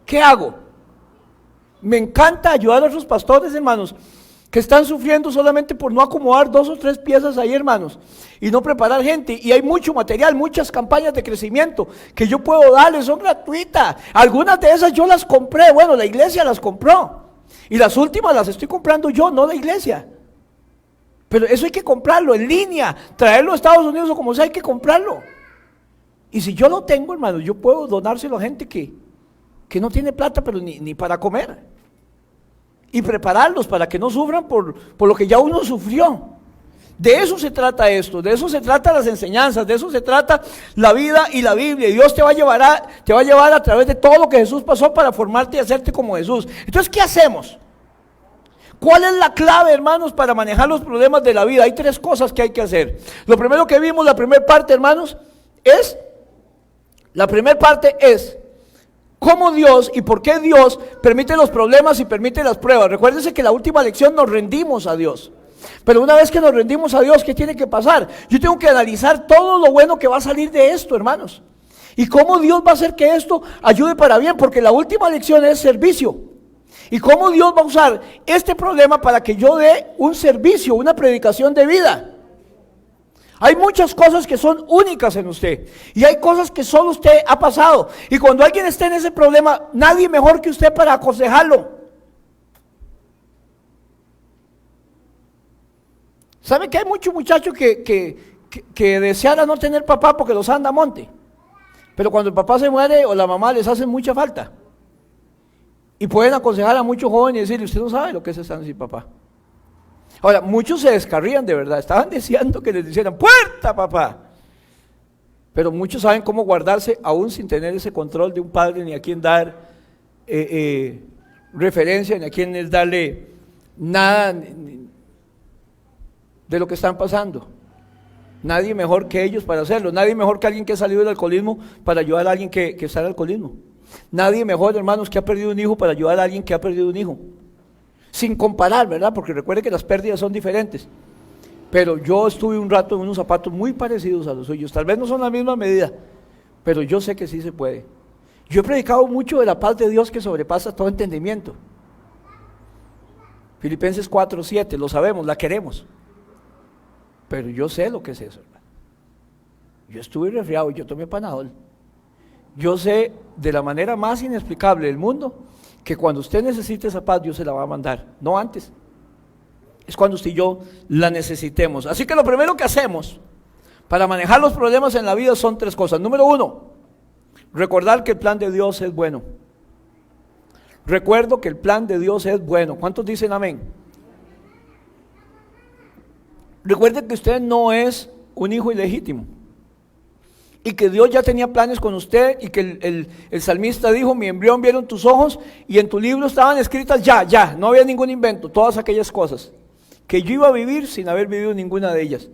¿Qué hago? Me encanta ayudar a otros pastores, hermanos, que están sufriendo solamente por no acomodar 2 o 3 piezas ahí, hermanos, y no preparar gente. Y hay mucho material, muchas campañas de crecimiento que yo puedo darles, son gratuitas. Algunas de esas yo las compré, bueno, la iglesia las compró. Y las últimas las estoy comprando yo, no la iglesia. Pero eso hay que comprarlo en línea, traerlo a Estados Unidos o como sea, hay que comprarlo. Y si yo lo tengo, hermano, yo puedo donárselo a gente que no tiene plata, pero ni para comer. Y prepararlos para que no sufran por lo que ya uno sufrió. De eso se trata esto, de eso se trata las enseñanzas, de eso se trata la vida y la Biblia. Y Dios te va a llevar a través de todo lo que Jesús pasó para formarte y hacerte como Jesús. Entonces, ¿qué hacemos? ¿Cuál es la clave, hermanos, para manejar los problemas de la vida? Hay 3 cosas que hay que hacer. Lo primero que vimos, la primera parte, hermanos, es cómo Dios y por qué Dios permite los problemas y permite las pruebas. Recuérdense que en la última lección nos rendimos a Dios. Pero una vez que nos rendimos a Dios, ¿qué tiene que pasar? Yo tengo que analizar todo lo bueno que va a salir de esto, hermanos. Y cómo Dios va a hacer que esto ayude para bien, porque la última lección es servicio. Y cómo Dios va a usar este problema para que yo dé un servicio, una predicación de vida. Hay muchas cosas que son únicas en usted y hay cosas que solo usted ha pasado. Y cuando alguien esté en ese problema, nadie mejor que usted para aconsejarlo. ¿Sabe que hay muchos muchachos que desean no tener papá porque los anda a monte? Pero cuando el papá se muere o la mamá les hace mucha falta. Y pueden aconsejar a muchos jóvenes y decirle, usted no sabe lo que es estar sin papá. Ahora, muchos se descarrían de verdad, estaban deseando que les dijeran, ¡puerta, papá! Pero muchos saben cómo guardarse aún sin tener ese control de un padre, ni a quién dar referencia, ni a quién es darle nada de lo que están pasando. Nadie mejor que ellos para hacerlo, nadie mejor que alguien que ha salido del alcoholismo para ayudar a alguien que está en el alcoholismo. Nadie mejor, hermanos, que ha perdido un hijo para ayudar a alguien que ha perdido un hijo. Sin comparar, ¿verdad? Porque recuerde que las pérdidas son diferentes. Pero yo estuve un rato en unos zapatos muy parecidos a los suyos. Tal vez no son la misma medida, pero yo sé que sí se puede. Yo he predicado mucho de la paz de Dios que sobrepasa todo entendimiento. Filipenses 4:7, lo sabemos, la queremos. Pero yo sé lo que es eso, hermano. Yo estuve resfriado y yo tomé Panadol. Yo sé de la manera más inexplicable del mundo que cuando usted necesite esa paz, Dios se la va a mandar, no antes. Es cuando usted y yo la necesitemos. Así que lo primero que hacemos para manejar los problemas en la vida son 3 cosas. Número 1, recordar que el plan de Dios es bueno. Recuerdo que el plan de Dios es bueno. ¿Cuántos dicen amén? Recuerde que usted no es un hijo ilegítimo. Y que Dios ya tenía planes con usted y que el salmista dijo, mi embrión vieron tus ojos y en tu libro estaban escritas ya, no había ningún invento, todas aquellas cosas que yo iba a vivir sin haber vivido ninguna de ellas.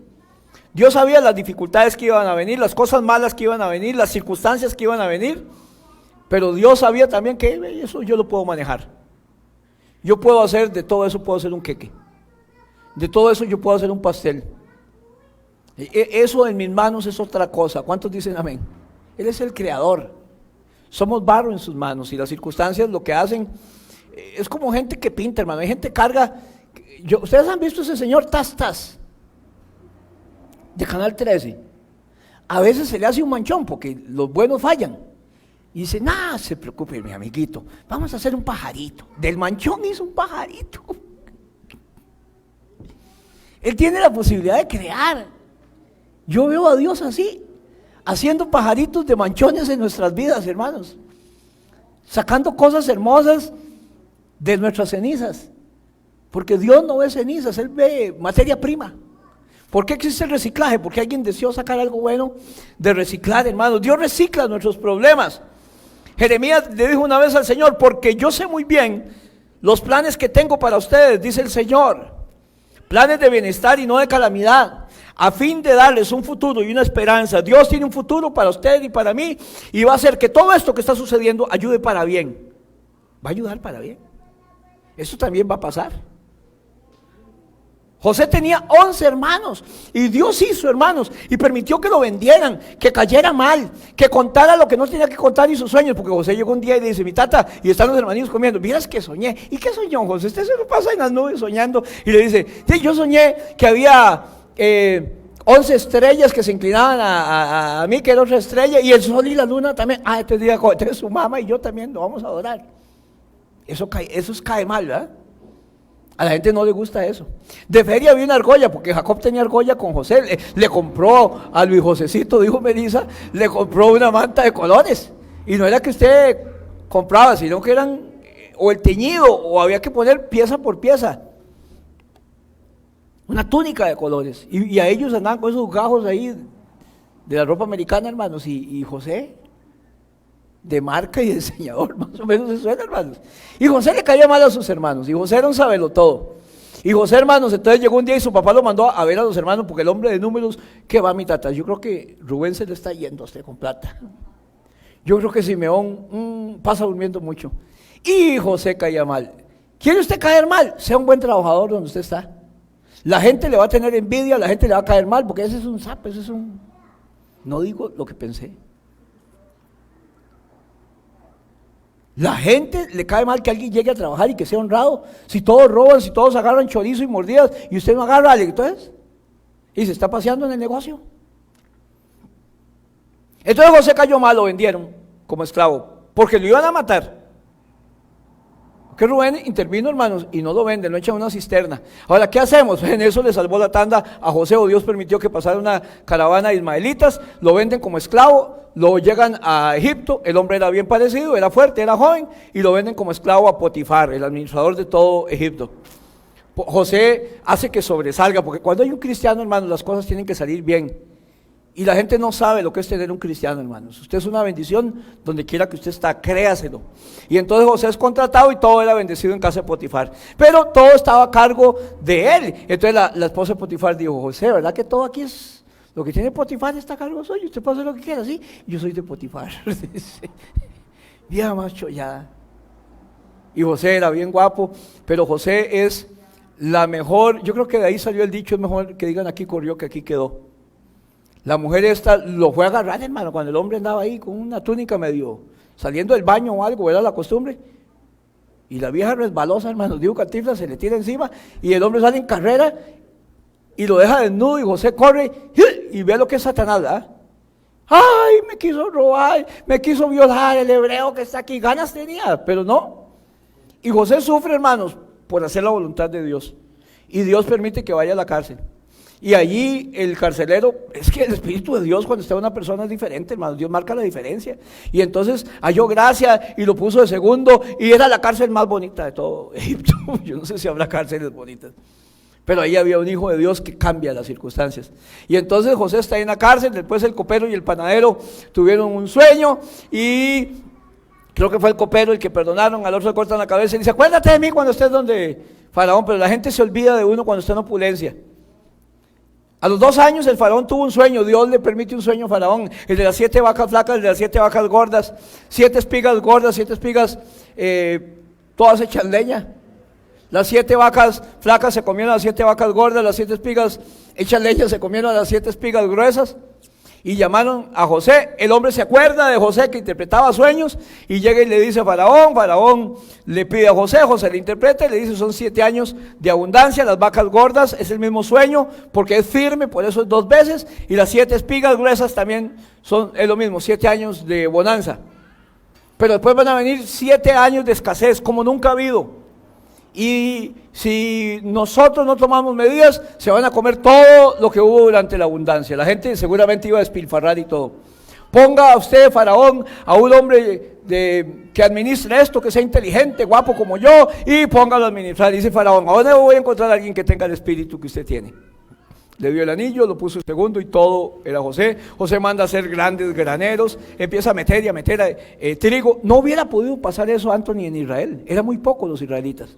Dios sabía las dificultades que iban a venir, las cosas malas que iban a venir, las circunstancias que iban a venir, pero Dios sabía también que eso yo lo puedo manejar. Yo puedo hacer, de todo eso puedo hacer un queque, de todo eso yo puedo hacer un pastel. Eso en mis manos es otra cosa. ¿Cuántos dicen amén? Él es el creador. Somos barro en sus manos y las circunstancias lo que hacen es como gente que pinta, hermano. Hay gente que carga. Ustedes han visto ese señor Tas de Canal 13. A veces se le hace un manchón porque los buenos fallan. Y dice, nada, se preocupe mi amiguito, vamos a hacer un pajarito. Del manchón hizo un pajarito. Él tiene la posibilidad de crear. Yo veo a Dios así, haciendo pajaritos de manchones en nuestras vidas, hermanos, sacando cosas hermosas de nuestras cenizas, porque Dios no ve cenizas, Él ve materia prima. ¿Por qué existe el reciclaje? Porque alguien deseó sacar algo bueno de reciclar, hermanos. Dios recicla nuestros problemas. Jeremías le dijo una vez al Señor: porque yo sé muy bien los planes que tengo para ustedes, dice el Señor, planes de bienestar y no de calamidad, a fin de darles un futuro y una esperanza. Dios tiene un futuro para usted y para mí, y va a hacer que todo esto que está sucediendo ayude para bien. Va a ayudar para bien. Eso también va a pasar. José tenía 11 hermanos, y Dios hizo, hermanos, y permitió que lo vendieran, que cayera mal, que contara lo que no tenía que contar y sus sueños, porque José llegó un día y le dice: mi tata, y están los hermanitos comiendo, miras que soñé. ¿Y qué soñó, José? Usted se lo pasa en las nubes soñando, y le dice: sí, yo soñé que había 11 estrellas que se inclinaban a mí, que era otra estrella, y el sol y la luna también. Este día su mamá y yo también lo vamos a adorar. Eso cae mal, ¿verdad? A la gente no le gusta eso. De feria había una argolla, porque Jacob tenía argolla con José. Le compró a Luis Josecito, dijo Melissa, le compró una manta de colores. Y no era que usted compraba, sino que eran o el teñido, o había que poner pieza por pieza. Una túnica de colores. Y a ellos andaban con esos gajos ahí de la ropa americana, hermanos. Y José, de marca y de diseñador, más o menos eso era, hermanos. Y José le caía mal a sus hermanos, y José era un sabelotodo. Y José, hermanos, entonces llegó un día y su papá lo mandó a ver a los hermanos, porque el hombre de números, ¿qué va, mi tata? Yo creo que Rubén se le está yendo a usted con plata. Yo creo que Simeón pasa durmiendo mucho. Y José caía mal. ¿Quiere usted caer mal? Sea un buen trabajador donde usted está. La gente le va a tener envidia, la gente le va a caer mal, porque ese es un sapo, ese es un... No digo lo que pensé. La gente le cae mal que alguien llegue a trabajar y que sea honrado. Si todos roban, si todos agarran chorizo y mordidas, y usted no agarra, entonces, y se está paseando en el negocio. Entonces José cayó mal, lo vendieron como esclavo, porque lo iban a matar. Que Rubén intervino, hermanos, y no lo venden, lo echan a una cisterna. Ahora, ¿qué hacemos? En eso le salvó la tanda a José, o Dios permitió que pasara una caravana de ismaelitas, lo venden como esclavo, lo llegan a Egipto. El hombre era bien parecido, era fuerte, era joven, y lo venden como esclavo a Potifar, el administrador de todo Egipto. José hace que sobresalga, porque cuando hay un cristiano, hermanos, las cosas tienen que salir bien. Y la gente no sabe lo que es tener un cristiano, hermanos. Usted es una bendición donde quiera que usted está, créaselo. Y entonces José es contratado y todo era bendecido en casa de Potifar. Pero todo estaba a cargo de él. Entonces la esposa de Potifar dijo: José, ¿verdad que todo aquí es, lo que tiene Potifar está a cargo suyo? Usted puede hacer lo que quiera, ¿sí? Yo soy de Potifar. Vieja más chollada. Y José era bien guapo, pero José es la mejor, yo creo que de ahí salió el dicho: es mejor que digan aquí corrió que aquí quedó. La mujer esta lo fue a agarrar, hermano, cuando el hombre andaba ahí con una túnica medio saliendo del baño o algo, era la costumbre. Y la vieja resbalosa, hermano, dijo Cantinflas, se le tira encima, y el hombre sale en carrera y lo deja desnudo, y José corre y ve lo que es Satanás, ¿verdad? ¡Ay, me quiso robar, me quiso violar el hebreo que está aquí! Ganas tenía, pero no. Y José sufre, hermanos, por hacer la voluntad de Dios. Y Dios permite que vaya a la cárcel. Y allí el carcelero, es que el Espíritu de Dios cuando está una persona es diferente, hermano, Dios marca la diferencia. Y entonces halló gracia y lo puso de segundo, y era la cárcel más bonita de todo Egipto. Yo no sé si habrá cárceles bonitas, pero ahí había un hijo de Dios que cambia las circunstancias. Y entonces José está en la cárcel, después el copero y el panadero tuvieron un sueño, y creo que fue el copero el que perdonaron, al otro le cortan la cabeza y dice: acuérdate de mí cuando estés donde Faraón. Pero la gente se olvida de uno cuando está en opulencia. A los 2 años el faraón tuvo un sueño, Dios le permite un sueño a Faraón, el de las 7 vacas flacas, el de las 7 vacas gordas, 7 espigas gordas, 7 espigas todas hechas leña. Las 7 vacas flacas se comieron a las 7 vacas gordas, las 7 espigas hechas leña se comieron a las 7 espigas gruesas. Y llamaron a José. El hombre se acuerda de José que interpretaba sueños, y llega y le dice a Faraón. Faraón le pide a José, José le interpreta y le dice: son 7 años de abundancia, las vacas gordas es el mismo sueño porque es firme, por eso es 2 veces, y las 7 espigas gruesas también es lo mismo, 7 años de bonanza. Pero después van a venir 7 años de escasez como nunca ha habido. Y si nosotros no tomamos medidas, se van a comer todo lo que hubo durante la abundancia. La gente seguramente iba a despilfarrar y todo. Ponga a usted, Faraón, a un hombre que administre esto, que sea inteligente, guapo como yo, y póngalo a administrar. Dice Faraón: ¿a dónde voy a encontrar a alguien que tenga el espíritu que usted tiene? le dio el anillo, lo puso el segundo y todo era José. José manda a hacer grandes graneros, empieza a meter y a meter trigo. No hubiera podido pasar eso, Anthony, en Israel. Eran muy pocos los israelitas.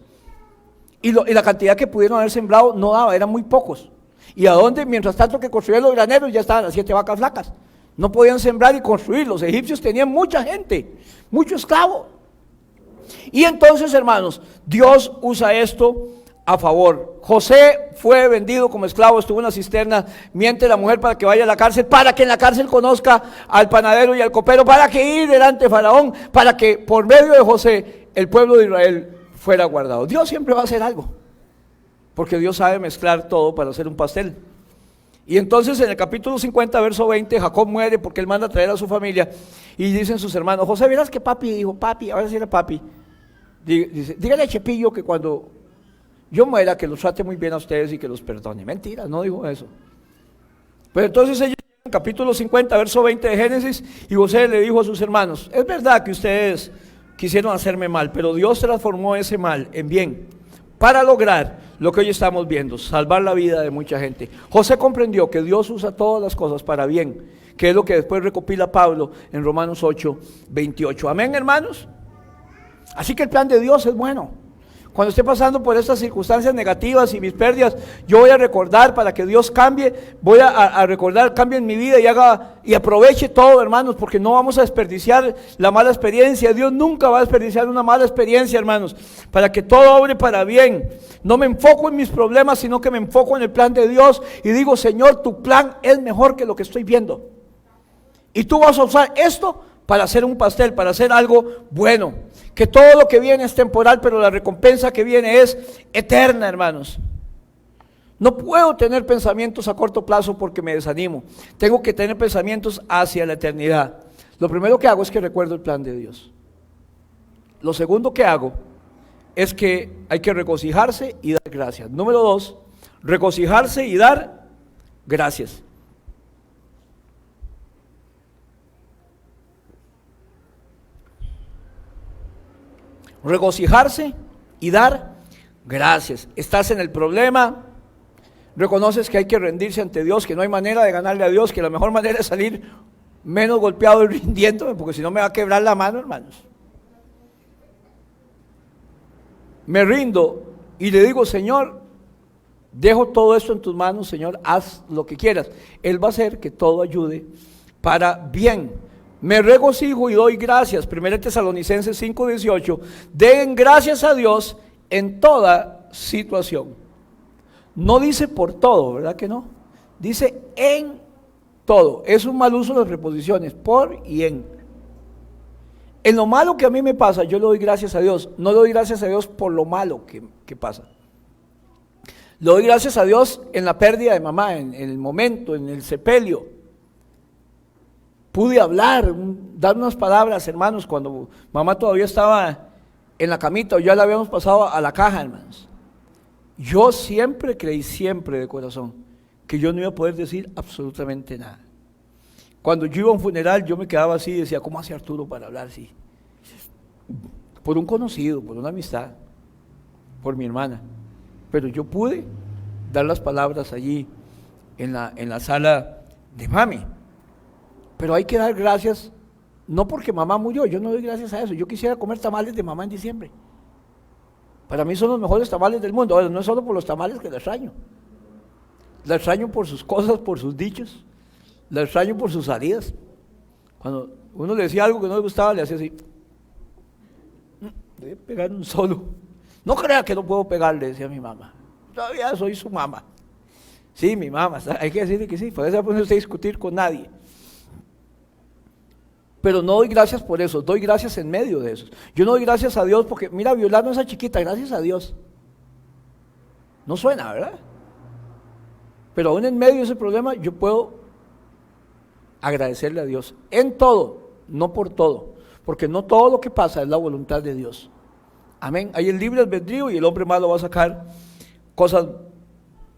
Y la cantidad que pudieron haber sembrado no daba, eran muy pocos. ¿Y a dónde? Mientras tanto que construían los graneros ya estaban las 7 vacas flacas. No podían sembrar y construir. Los egipcios tenían mucha gente, mucho esclavo. Y entonces, hermanos, Dios usa esto a favor. José fue vendido como esclavo, estuvo en la cisterna, miente la mujer para que vaya a la cárcel, para que en la cárcel conozca al panadero y al copero, para que ir delante de Faraón, para que por medio de José el pueblo de Israel fuera guardado. Dios siempre va a hacer algo, porque Dios sabe mezclar todo para hacer un pastel. Y entonces en el capítulo 50, verso 20, Jacob muere porque él manda a traer a su familia, y dicen sus hermanos, José, verás que papi dijo, papi, ahora sí era papi, dice, dígale a Chepillo que cuando yo muera, que los trate muy bien a ustedes y que los perdone. Mentira, no dijo eso. Pero entonces ellos, en capítulo 50, verso 20 de Génesis, y José le dijo a sus hermanos, es verdad que ustedes quisieron hacerme mal, pero Dios transformó ese mal en bien, para lograr lo que hoy estamos viendo, salvar la vida de mucha gente. José comprendió que Dios usa todas las cosas para bien, que es lo que después recopila Pablo en Romanos 8, 28. Amén, hermanos. Así que el plan de Dios es bueno. Cuando esté pasando por estas circunstancias negativas y mis pérdidas, yo voy a recordar para que Dios cambie, voy a recordar, cambie en mi vida y aproveche todo, hermanos, porque no vamos a desperdiciar la mala experiencia. Dios nunca va a desperdiciar una mala experiencia, hermanos, para que todo obre para bien. No me enfoco en mis problemas, sino que me enfoco en el plan de Dios y digo, Señor, tu plan es mejor que lo que estoy viendo. Y tú vas a usar esto para hacer un pastel, para hacer algo bueno. Que todo lo que viene es temporal, pero la recompensa que viene es eterna, hermanos. No puedo tener pensamientos a corto plazo porque me desanimo. Tengo que tener pensamientos hacia la eternidad. Lo primero que hago es que recuerdo el plan de Dios. Lo segundo que hago es que hay que regocijarse y dar gracias. Número 2, regocijarse y dar gracias. Regocijarse y dar gracias. Estás en el problema, reconoces que hay que rendirse ante Dios, que no hay manera de ganarle a Dios, que la mejor manera es salir menos golpeado y rindiéndome, porque si no me va a quebrar la mano, hermanos. Me rindo y le digo, Señor, dejo todo esto en tus manos, Señor, haz lo que quieras. Él va a hacer que todo ayude para bien. Me regocijo y doy gracias. 1 Tesalonicenses 5:18. Den gracias a Dios en toda situación. No dice por todo, ¿verdad que no? Dice en todo. Es un mal uso de las preposiciones, por y en. En lo malo que a mí me pasa, yo le doy gracias a Dios. No le doy gracias a Dios por lo malo que pasa. Le doy gracias a Dios en la pérdida de mamá, en el momento, en el sepelio. Pude hablar, dar unas palabras, hermanos, cuando mamá todavía estaba en la camita o ya la habíamos pasado a la caja, hermanos. Yo siempre creí, siempre de corazón, que yo no iba a poder decir absolutamente nada. Cuando yo iba a un funeral, yo me quedaba así y decía, ¿cómo hace Arturo para hablar así? Por un conocido, por una amistad, por mi hermana. Pero yo pude dar las palabras allí en la sala de mami. Pero hay que dar gracias, no porque mamá murió, yo no doy gracias a eso. Yo quisiera comer tamales de mamá en diciembre. Para mí son los mejores tamales del mundo. Ahora, no es solo por los tamales que la extraño. La extraño por sus cosas, por sus dichos. La extraño por sus salidas. Cuando uno le decía algo que no le gustaba, le hacía así. Debe pegar un solo. No crea que no puedo pegarle, decía mi mamá. Todavía soy su mamá. Sí, mi mamá, hay que decirle que sí. Por eso no puede usted discutir con nadie. Pero no doy gracias por eso, doy gracias en medio de eso. Yo no doy gracias a Dios porque, mira, violando a esa chiquita, gracias a Dios. No suena, ¿verdad? Pero aún en medio de ese problema, yo puedo agradecerle a Dios. En todo, no por todo. Porque no todo lo que pasa es la voluntad de Dios. Amén. Hay el libre albedrío y el hombre malo va a sacar cosas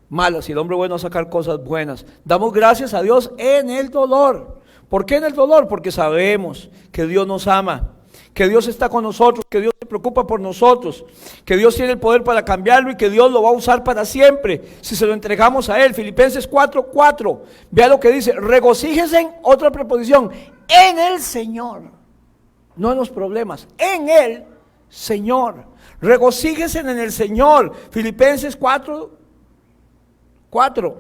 malas y el hombre bueno va a sacar cosas buenas. Damos gracias a Dios en el dolor. ¿Por qué en el dolor? Porque sabemos que Dios nos ama, que Dios está con nosotros, que Dios se preocupa por nosotros, que Dios tiene el poder para cambiarlo y que Dios lo va a usar para siempre, si se lo entregamos a Él. Filipenses 4:4, vea lo que dice: regocíjese, en otra preposición, en el Señor, no en los problemas, en el Señor. Regocíjese en el Señor. Filipenses 4:4.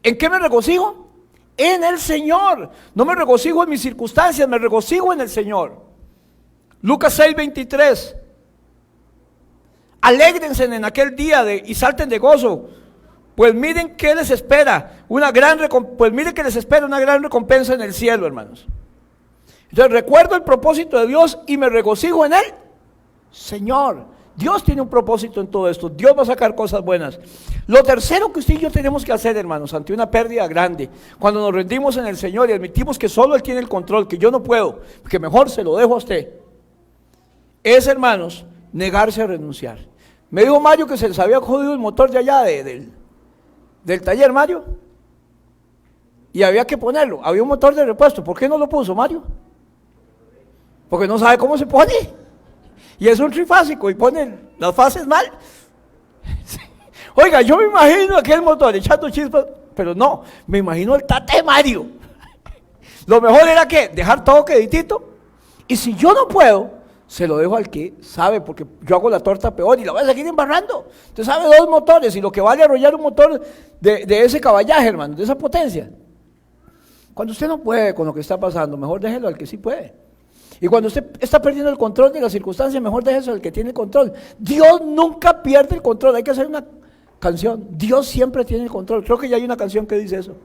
¿En qué me regocijo? En el Señor. No me regocijo en mis circunstancias, me regocijo en el Señor. Lucas 6:23. Alégrense en aquel día y salten de gozo, pues miren que les espera una gran recompensa en el cielo, hermanos. Entonces recuerdo el propósito de Dios y me regocijo en Él, Señor. Dios tiene un propósito en todo esto. Dios va a sacar cosas buenas. Lo tercero que usted y yo tenemos que hacer, hermanos, ante una pérdida grande, cuando nos rendimos en el Señor y admitimos que solo Él tiene el control, que yo no puedo, que mejor se lo dejo a usted, es, hermanos, negarse a renunciar. Me dijo Mario que se les había jodido el motor de allá del taller, Mario, y había que ponerlo. Había un motor de repuesto. ¿Por qué no lo puso, Mario? Porque no sabe cómo se pone. Y es un trifásico y pone las fases mal. Oiga, yo me imagino aquel motor echando chispas, pero no, me imagino el tate de Mario. Lo mejor era que dejar todo queditito, y si yo no puedo, se lo dejo al que sabe, porque yo hago la torta peor y la voy a seguir embarrando. Usted sabe 2 motores y lo que vale arrollar un motor de ese caballaje, hermano, de esa potencia. Cuando usted no puede con lo que está pasando, mejor déjelo al que sí puede. Y cuando usted está perdiendo el control de las circunstancias, mejor déjese al que tiene el control. Dios nunca pierde el control. Hay que hacer una canción: Dios siempre tiene el control. Creo que ya hay una canción que dice eso.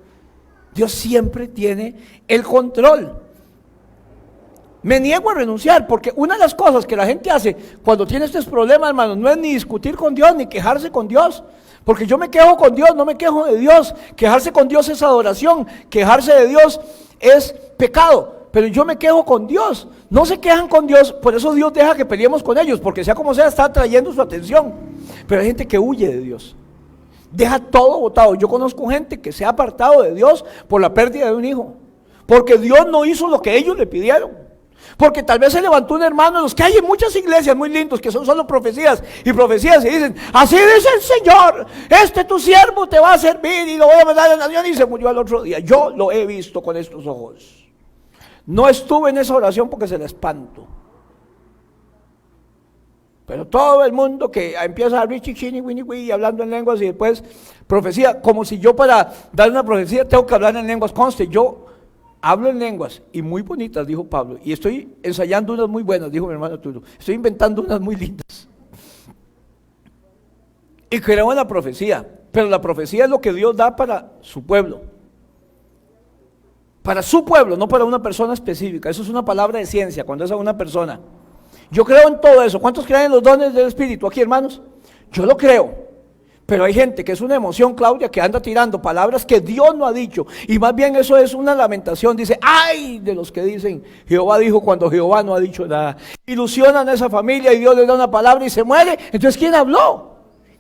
Dios siempre tiene el control. Me niego a renunciar, porque una de las cosas que la gente hace cuando tiene estos problemas, hermanos, no es ni discutir con Dios, ni quejarse con Dios. Porque yo me quejo con Dios, no me quejo de Dios. Quejarse con Dios es adoración, quejarse de Dios es pecado. Pero yo me quejo con Dios. No se quejan con Dios, por eso Dios deja que peleemos con ellos, porque sea como sea, está atrayendo su atención. Pero hay gente que huye de Dios, deja todo botado. Yo conozco gente que se ha apartado de Dios por la pérdida de un hijo, porque Dios no hizo lo que ellos le pidieron. Porque tal vez se levantó un hermano, los que hay en muchas iglesias muy lindos, que son solo profecías, y profecías, y dicen: así dice el Señor, tu siervo te va a servir y lo voy a mandar a la nación, y se murió al otro día. Yo lo he visto con estos ojos. No estuve en esa oración porque se la espanto. Pero todo el mundo que empieza a Richie, Chini, Winnie, Wii, hablando en lenguas, y después profecía, como si yo para dar una profecía tengo que hablar en lenguas. Conste, yo hablo en lenguas y muy bonitas, dijo Pablo, y estoy ensayando unas muy buenas, dijo mi hermano Arturo. Estoy inventando unas muy lindas. Y creo en la profecía, pero la profecía es lo que Dios da para su pueblo. Para su pueblo, no para una persona específica. Eso es una palabra de ciencia, cuando es a una persona. Yo creo en todo eso. ¿Cuántos creen en los dones del Espíritu aquí, hermanos? Yo lo creo. Pero hay gente que es una emoción, Claudia, que anda tirando palabras que Dios no ha dicho. Y más bien eso es una lamentación. Dice: ¡ay! De los que dicen: Jehová dijo cuando Jehová no ha dicho nada. Ilusionan a esa familia y Dios le da una palabra y se muere. Entonces, ¿quién habló?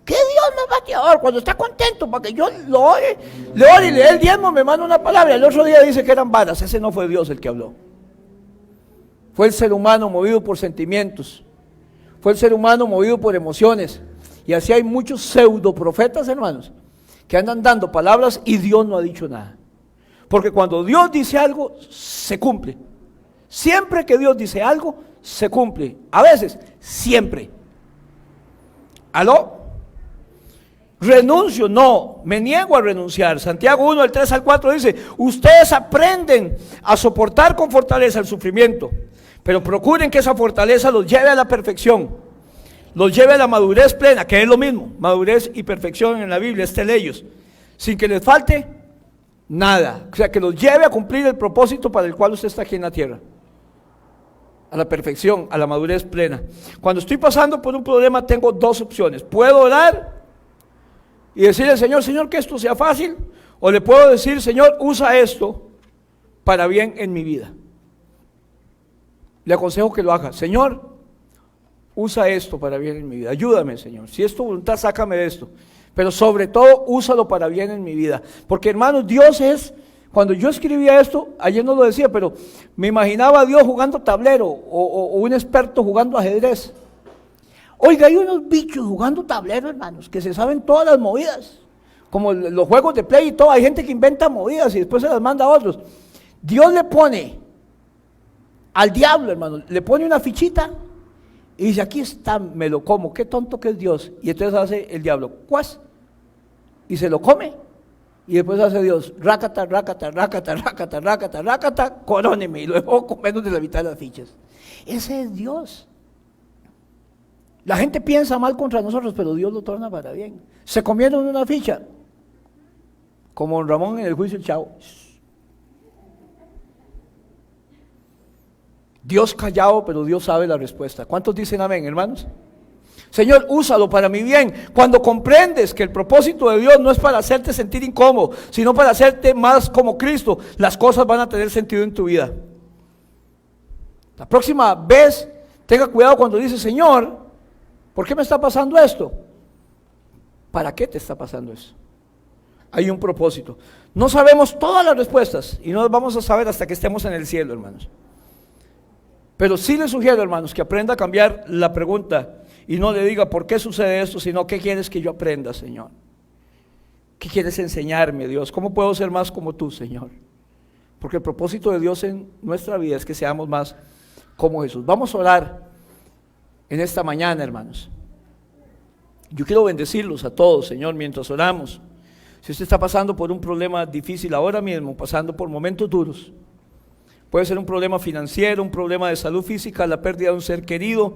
¿Qué Dios más bateador? Cuando está contento para que yo le ore y le dé el diezmo, me manda una palabra. El otro día dice que eran varas. Ese no fue Dios el que habló. Fue el ser humano movido por sentimientos. Fue el ser humano movido por emociones. Y así hay muchos pseudo profetas, hermanos, que andan dando palabras y Dios no ha dicho nada. Porque cuando Dios dice algo, se cumple. Siempre que Dios dice algo, se cumple. A veces, siempre. ¿Aló? Renuncio, no, me niego a renunciar. Santiago 1, del 3 al 4 dice: ustedes aprenden a soportar con fortaleza el sufrimiento, pero procuren que esa fortaleza los lleve a la perfección, los lleve a la madurez plena, que es lo mismo, madurez y perfección en la Biblia, es teleios, sin que les falte nada. O sea, que los lleve a cumplir el propósito para el cual usted está aquí en la tierra, a la perfección, a la madurez plena. Cuando estoy pasando por un problema, tengo 2 opciones: puedo orar y decirle al Señor: Señor, que esto sea fácil, o le puedo decir: Señor, usa esto para bien en mi vida. Le aconsejo que lo haga. Señor, usa esto para bien en mi vida, ayúdame, Señor, si es tu voluntad, sácame de esto, pero sobre todo, úsalo para bien en mi vida, porque, hermanos, Dios es Cuando yo escribía esto, ayer no lo decía, pero me imaginaba a Dios jugando tablero o un experto jugando ajedrez. Oiga, hay unos bichos jugando tablero, hermanos, que se saben todas las movidas, como los juegos de play y todo. Hay gente que inventa movidas y después se las manda a otros. Dios le pone al diablo, hermano, le pone una fichita y dice, aquí está, me lo como, qué tonto que es Dios. Y entonces hace el diablo, ¡cuas! Y se lo come. Y después hace Dios, rácata, rácata, rácata, rácata, rácata, rácata, coróneme, y lo dejó con menos de la mitad de las fichas. Ese es Dios. La gente piensa mal contra nosotros, pero Dios lo torna para bien. Se comieron una ficha, como don Ramón en el juicio del Chavo. Dios callado, pero Dios sabe la respuesta. ¿Cuántos dicen amén, hermanos? Señor, úsalo para mi bien. Cuando comprendes que el propósito de Dios no es para hacerte sentir incómodo, sino para hacerte más como Cristo, las cosas van a tener sentido en tu vida. La próxima vez, tenga cuidado cuando dice, Señor, ¿por qué me está pasando esto? ¿Para qué te está pasando eso? Hay un propósito. No sabemos todas las respuestas y no las vamos a saber hasta que estemos en el cielo, hermanos. Pero sí les sugiero, hermanos, que aprenda a cambiar la pregunta y no le diga por qué sucede esto, sino qué quieres que yo aprenda, Señor. ¿Qué quieres enseñarme, Dios? ¿Cómo puedo ser más como tú, Señor? Porque el propósito de Dios en nuestra vida es que seamos más como Jesús. Vamos a orar en esta mañana, hermanos. Yo quiero bendecirlos a todos, Señor, mientras oramos. Si usted está pasando por un problema difícil ahora mismo, pasando por momentos duros, puede ser un problema financiero, un problema de salud física, la pérdida de un ser querido,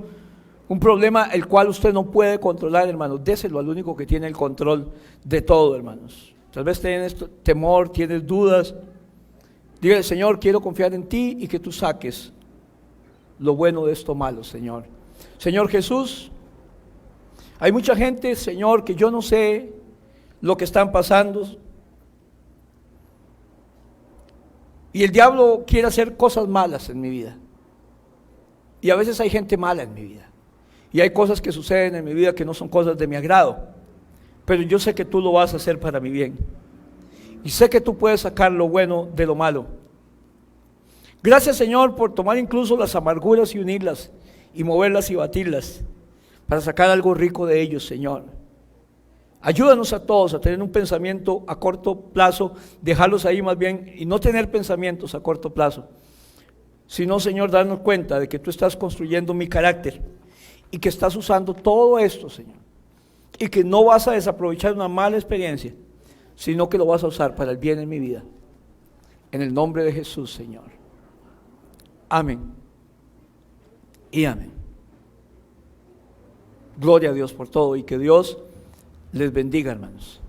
un problema el cual usted no puede controlar, hermanos, déselo al único que tiene el control de todo, hermanos. Tal vez tienes temor, tienes dudas. Dígale, Señor, quiero confiar en ti y que tú saques lo bueno de esto malo, Señor. Señor Jesús, hay mucha gente, Señor, que yo no sé lo que están pasando. Y el diablo quiere hacer cosas malas en mi vida. Y a veces hay gente mala en mi vida. Y hay cosas que suceden en mi vida que no son cosas de mi agrado. Pero yo sé que tú lo vas a hacer para mi bien. Y sé que tú puedes sacar lo bueno de lo malo. Gracias, Señor, por tomar incluso las amarguras y unirlas, y moverlas y batirlas, para sacar algo rico de ellos, Señor. Ayúdanos a todos a tener un pensamiento a corto plazo, dejarlos ahí más bien, y no tener pensamientos a corto plazo, sino, Señor, darnos cuenta de que tú estás construyendo mi carácter, y que estás usando todo esto, Señor, y que no vas a desaprovechar una mala experiencia, sino que lo vas a usar para el bien en mi vida. En el nombre de Jesús, Señor. Amén. Y amén. Gloria a Dios por todo y que Dios les bendiga, hermanos.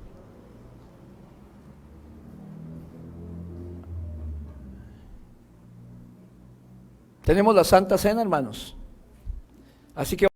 Tenemos la Santa Cena, hermanos. Así que